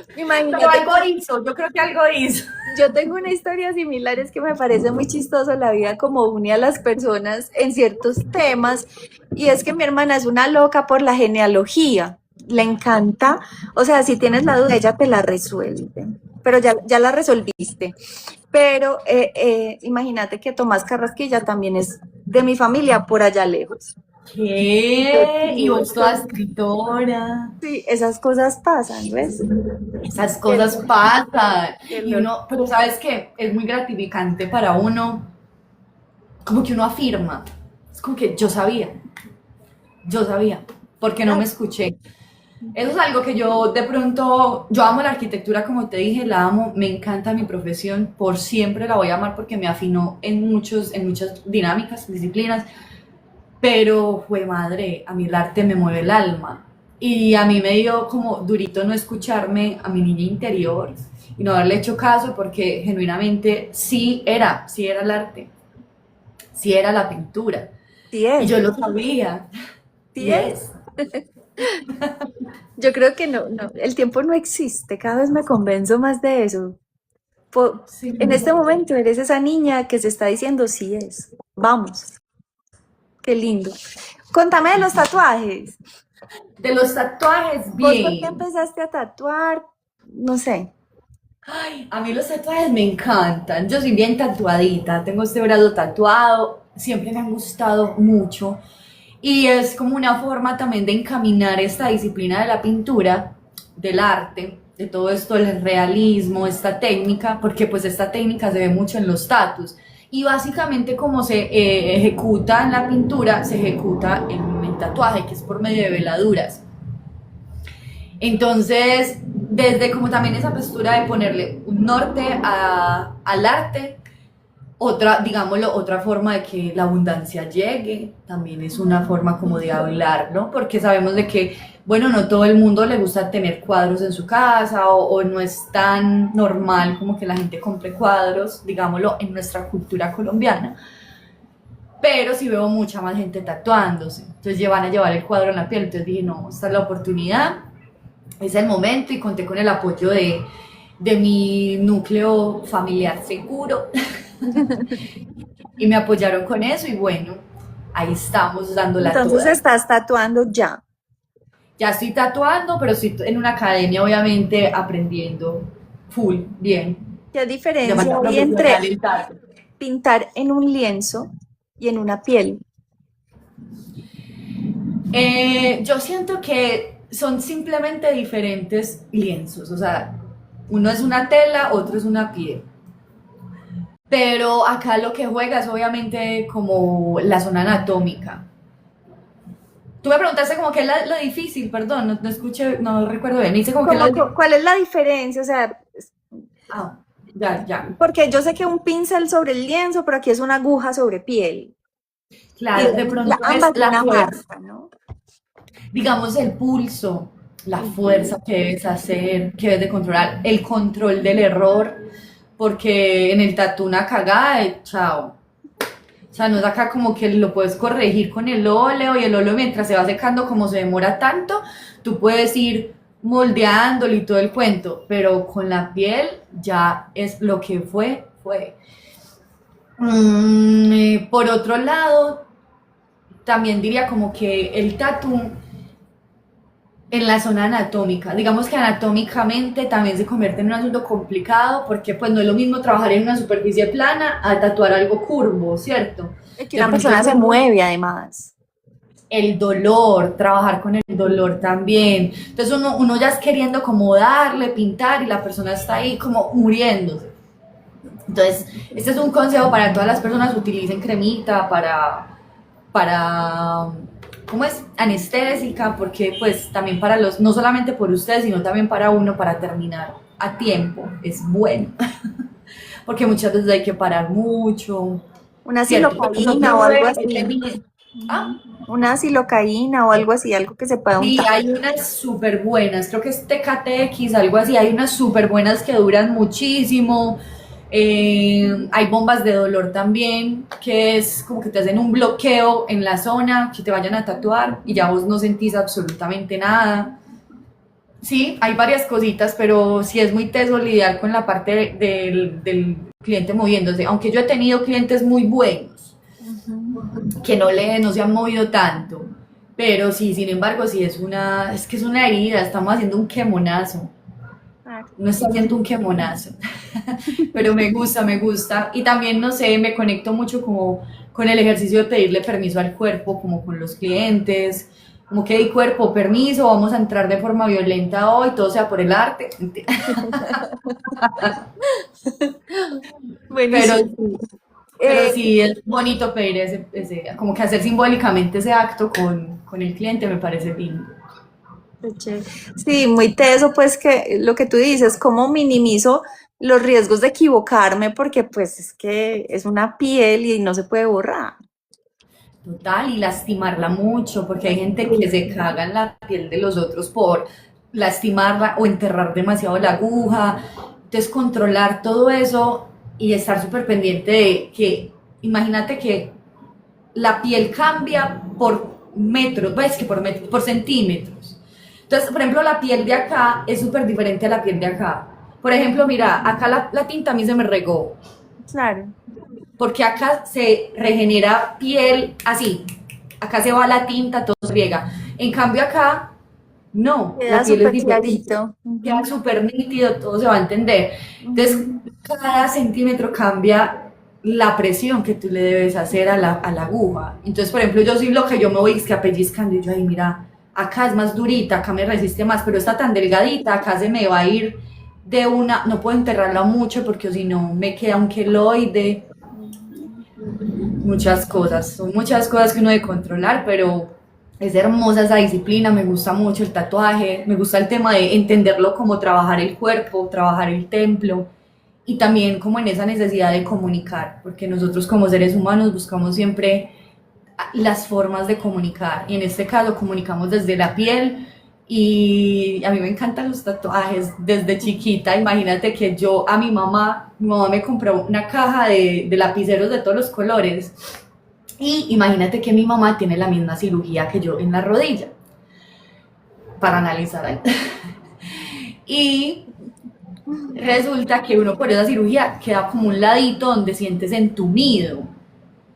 Pero Imagínate algo que hizo, yo creo que algo hizo. yo tengo una historia similar, es que me parece muy chistoso la vida como une a las personas en ciertos temas. Y es que mi hermana es una loca por la genealogía. Le encanta. O sea, si tienes la duda, ella te la resuelve. Pero ya la resolviste. Pero imagínate que Tomás Carrasquilla también es de mi familia por allá lejos. ¿Qué? Y vos toda escritora. Sí, esas cosas pasan, ¿ves? Esas Qué cosas pasan. qué Y uno, pero sabes que es muy gratificante para uno, como que uno afirma. Es como que yo sabía, porque no me escuché. Eso es algo que yo de pronto, yo amo la arquitectura, como te dije, la amo, me encanta mi profesión, por siempre la voy a amar porque me afinó en muchas dinámicas, disciplinas, pero fue madre, a mí el arte me mueve el alma y a mí me dio como durito no escucharme a mi niña interior y no haberle hecho caso porque genuinamente sí era el arte, sí era la pintura. Sí Y es, yo lo sabía. sí Y es. es. Yo creo que no, el tiempo no existe, cada vez me convenzo más de eso. Sí. En este momento eres esa niña que se está diciendo sí es. Vamos, qué lindo. Contame de los tatuajes. De los tatuajes, ¿Vos por qué bien. empezaste a tatuar? No sé. Ay, a mí los tatuajes me encantan. Yo soy bien tatuadita, tengo este brazo tatuado, siempre me han gustado mucho. Y es como una forma también de encaminar esta disciplina de la pintura, del arte, de todo esto, el realismo, esta técnica, porque pues esta técnica se ve mucho en los tatus. Y básicamente como se ejecuta en la pintura, se ejecuta en el tatuaje, que es por medio de veladuras. Entonces, desde como también esa postura de ponerle un norte al arte, otra, digámoslo, otra forma de que la abundancia llegue, también es una forma como de hablar, ¿no? Porque sabemos de que, bueno, no todo el mundo le gusta tener cuadros en su casa o no es tan normal como que la gente compre cuadros, digámoslo, en nuestra cultura colombiana. Pero sí veo mucha más gente tatuándose. Entonces van a llevar el cuadro en la piel. Entonces dije, no, esta es la oportunidad, es el momento y conté con el apoyo de mi núcleo familiar seguro y me apoyaron con eso y bueno, ahí estamos dándola Entonces toda. estás tatuando ya. Ya estoy tatuando, pero estoy en una academia obviamente aprendiendo full, bien, ¿Qué de diferencia manera hay entre profesional el tatu. pintar en un lienzo y en una piel? Yo siento que son simplemente diferentes lienzos, o sea, uno es una tela, otro es una piel. Pero acá lo que juega es obviamente como la zona anatómica. Tú me preguntaste como que es lo difícil, perdón, no escuché, no recuerdo bien. Dice como que ¿Cómo, cuál es la diferencia? O sea, Ah, ya, ya. porque yo sé que un pincel sobre el lienzo, pero aquí es una aguja sobre piel. Y Claro, de pronto es ambas la una fuerza, marca, ¿no? digamos el pulso, la Ujú. fuerza que debes hacer, que debes de controlar, el control del error, porque en el tatu una cagada, chao. O sea, no es acá como que lo puedes corregir con el óleo y el óleo mientras se va secando, como se demora tanto, tú puedes ir moldeándolo y todo el cuento, pero con la piel ya es lo que fue, fue. Por otro lado, también diría como que el tatu en la zona anatómica, digamos que anatómicamente también se convierte en un asunto complicado porque pues no es lo mismo trabajar en una superficie plana a tatuar algo curvo, ¿cierto? Y que De una pronto el persona se curvo, mueve además. el dolor, trabajar con el dolor también. Entonces uno ya es queriendo como darle, pintar y la persona está ahí como muriéndose. Entonces, este es un consejo para todas las personas, utilicen cremita para, ¿cómo es? Anestésica, porque pues también para los, no solamente por ustedes, sino también para uno, para terminar a tiempo, es bueno, porque muchas veces hay que parar mucho, Una ¿cierto? De pronto silocaína o algo tuve así. este mismo, Ujú. ah, Una silocaína o algo así, algo que se pueda sí, untar. hay unas súper buenas, creo que es TKTX, algo así, hay unas súper buenas que duran muchísimo. Hay bombas de dolor también, que es como que te hacen un bloqueo en la zona, que te vayan a tatuar y ya vos no sentís absolutamente nada. Sí, hay varias cositas, pero sí es muy teso lidiar con la parte del cliente moviéndose, aunque yo he tenido clientes muy buenos Ujú. que no se han movido tanto, pero sí, sin embargo, sí es que es una herida, estamos haciendo un quemonazo, Ah, no está haciendo un quemonazo, pero me gusta, y también, no sé, me conecto mucho como con el ejercicio de pedirle permiso al cuerpo, como con los clientes, como que, hey, cuerpo, permiso, vamos a entrar de forma violenta hoy, todo sea por el arte, pero buenísimo. Pero Eh, sí es bonito pedir como que hacer simbólicamente ese acto con el cliente me parece lindo. Qué chévere. Sí, muy teso, pues que lo que tú dices, cómo minimizo los riesgos de equivocarme, porque pues es que es una piel y no se puede borrar. Total, y lastimarla mucho, porque hay gente que se Sí. caga en la piel de los otros por lastimarla o enterrar demasiado la aguja. Entonces, controlar todo eso y estar súper pendiente de que, imagínate que la piel cambia por metros, ves que por metros, por centímetros. Entonces, por ejemplo, la piel de acá es súper diferente a la piel de acá. Por ejemplo, mira, acá la tinta a mí se me regó, Claro. porque acá se regenera piel así, acá se va la tinta, todo se riega. En cambio acá, no, Queda la piel es súper diferente, clarito. queda Ujú, súper nítido, todo se va a entender. Entonces, ujú. cada centímetro cambia la presión que tú le debes hacer a la aguja. Entonces, por ejemplo, yo soy lo que yo me voy es que pellizcando y yo, ay, mira, acá es más durita, acá me resiste más, pero está tan delgadita, acá se me va a ir de una, no puedo enterrarla mucho porque si no me queda un queloide, muchas cosas, son muchas cosas que uno debe controlar, pero es hermosa esa disciplina, me gusta mucho el tatuaje, me gusta el tema de entenderlo como trabajar el cuerpo, trabajar el templo y también como en esa necesidad de comunicar, porque nosotros como seres humanos buscamos siempre las formas de comunicar y en este caso comunicamos desde la piel y a mí me encantan los tatuajes desde chiquita. Imagínate que yo a mi mamá me compró una caja de lapiceros de todos los colores y imagínate que mi mamá tiene la misma cirugía que yo en la rodilla para analizar. Y resulta que uno por esa cirugía queda como un ladito donde sientes entumido,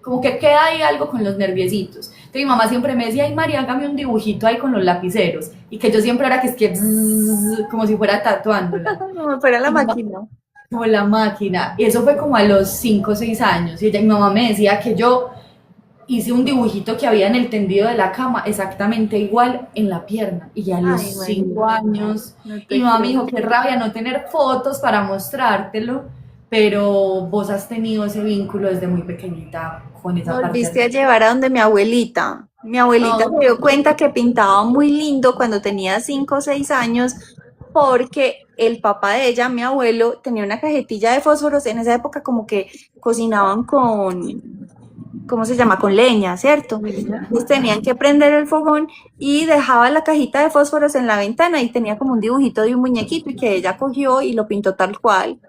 como que queda ahí algo con los nerviecitos. Entonces mi mamá siempre me decía, ay María, hágame un dibujito ahí con los lapiceros. Y que yo siempre era que es que bzzz, como si fuera tatuándola. Como si fuera la Y máquina. como la máquina. Y eso fue como a los 5 o 6 años. Y ella, mi mamá me decía que yo hice un dibujito que había en el tendido de la cama, exactamente igual en la pierna. Y a los Ay, 5 imagínate. años, No y mi te mamá me creo. dijo, qué rabia no tener fotos para mostrártelo, pero vos has tenido ese vínculo desde muy pequeñita con Me esa parte volviste a artística. llevar a donde mi abuelita. Mi abuelita Oh, se dio cuenta que pintaba muy lindo cuando tenía 5 o 6 años porque el papá de ella, mi abuelo, tenía una cajetilla de fósforos. En esa época como que cocinaban con, ¿cómo se llama? Con leña, ¿cierto? mira. Entonces tenían que prender el fogón y dejaba la cajita de fósforos en la ventana y tenía como un dibujito de un muñequito y que ella cogió y lo pintó tal cual.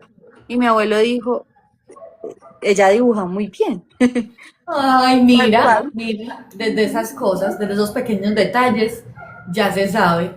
Y mi abuelo dijo, ella dibuja muy bien. Ay, Tal mira, cual. mira, desde esas cosas, desde esos pequeños detalles, ya se sabe,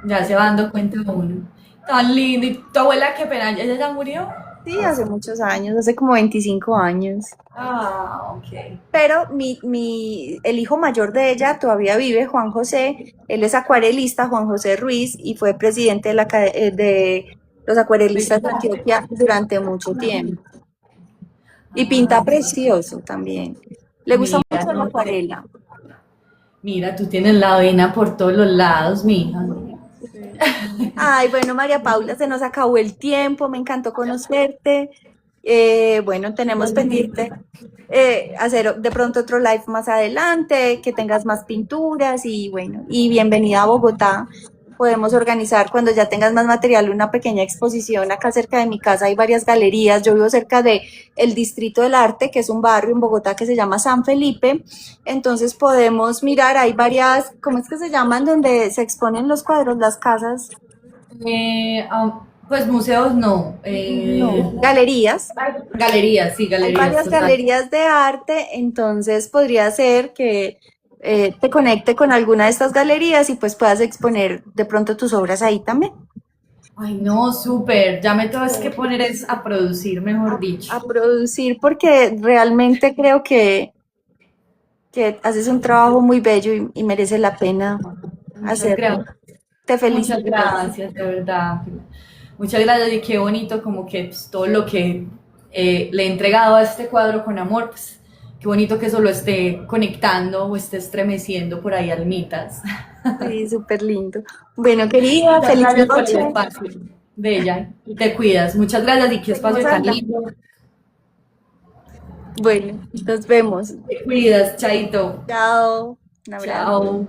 ya se va dando cuenta uno. Tan lindo. ¿Y tu abuela qué pena? ¿Ella ya murió? Sí, hace muchos años, hace como 25 años. Ah, ok. Pero el hijo mayor de ella todavía vive, Juan José. Él es acuarelista, Juan José Ruiz, y fue presidente de los acuarelistas de Antioquia durante mucho tiempo. Y pinta Ah, precioso también. Le gusta mira, mucho la no sé. acuarela. Mira, tú tienes la vena por todos los lados, mija. Sí. Ay, bueno, María Paula, se nos acabó el tiempo, me encantó conocerte. Bueno, tenemos pendiente hacer de pronto otro live más adelante, que tengas más pinturas y bueno, y bienvenida a Bogotá. Podemos organizar cuando ya tengas más material una pequeña exposición acá cerca de mi casa. Hay varias galerías. Yo vivo cerca de el Distrito del Arte, que es un barrio en Bogotá que se llama San Felipe. Entonces podemos mirar, hay varias, ¿cómo es que se llaman? Donde se exponen los cuadros, las casas. Pues museos no. No, galerías. Galerías, sí, Hay galerías, varias total. galerías de arte, entonces podría ser que te conecte con alguna de estas galerías y pues puedas exponer de pronto tus obras ahí también. Ay, no, súper. Ya me tengo que poner es a producir, mejor dicho. A producir porque realmente creo que haces un trabajo muy bello y merece la pena Muchas hacerlo. gracias. Te Muchas felicito. gracias, de verdad. Muchas gracias y qué bonito como que pues, todo lo que le he entregado a este cuadro con amor, pues qué bonito que eso lo esté conectando o esté estremeciendo por ahí almitas. Sí, súper lindo. Bueno, querida, Muchas feliz gracias por el noche. espacio, Bella. Y te cuidas. Muchas gracias y qué Seguimos espacio tan hablando. lindo. Bueno, nos vemos. Te cuidas, Chaito. Chao. Un abrazo. Chao.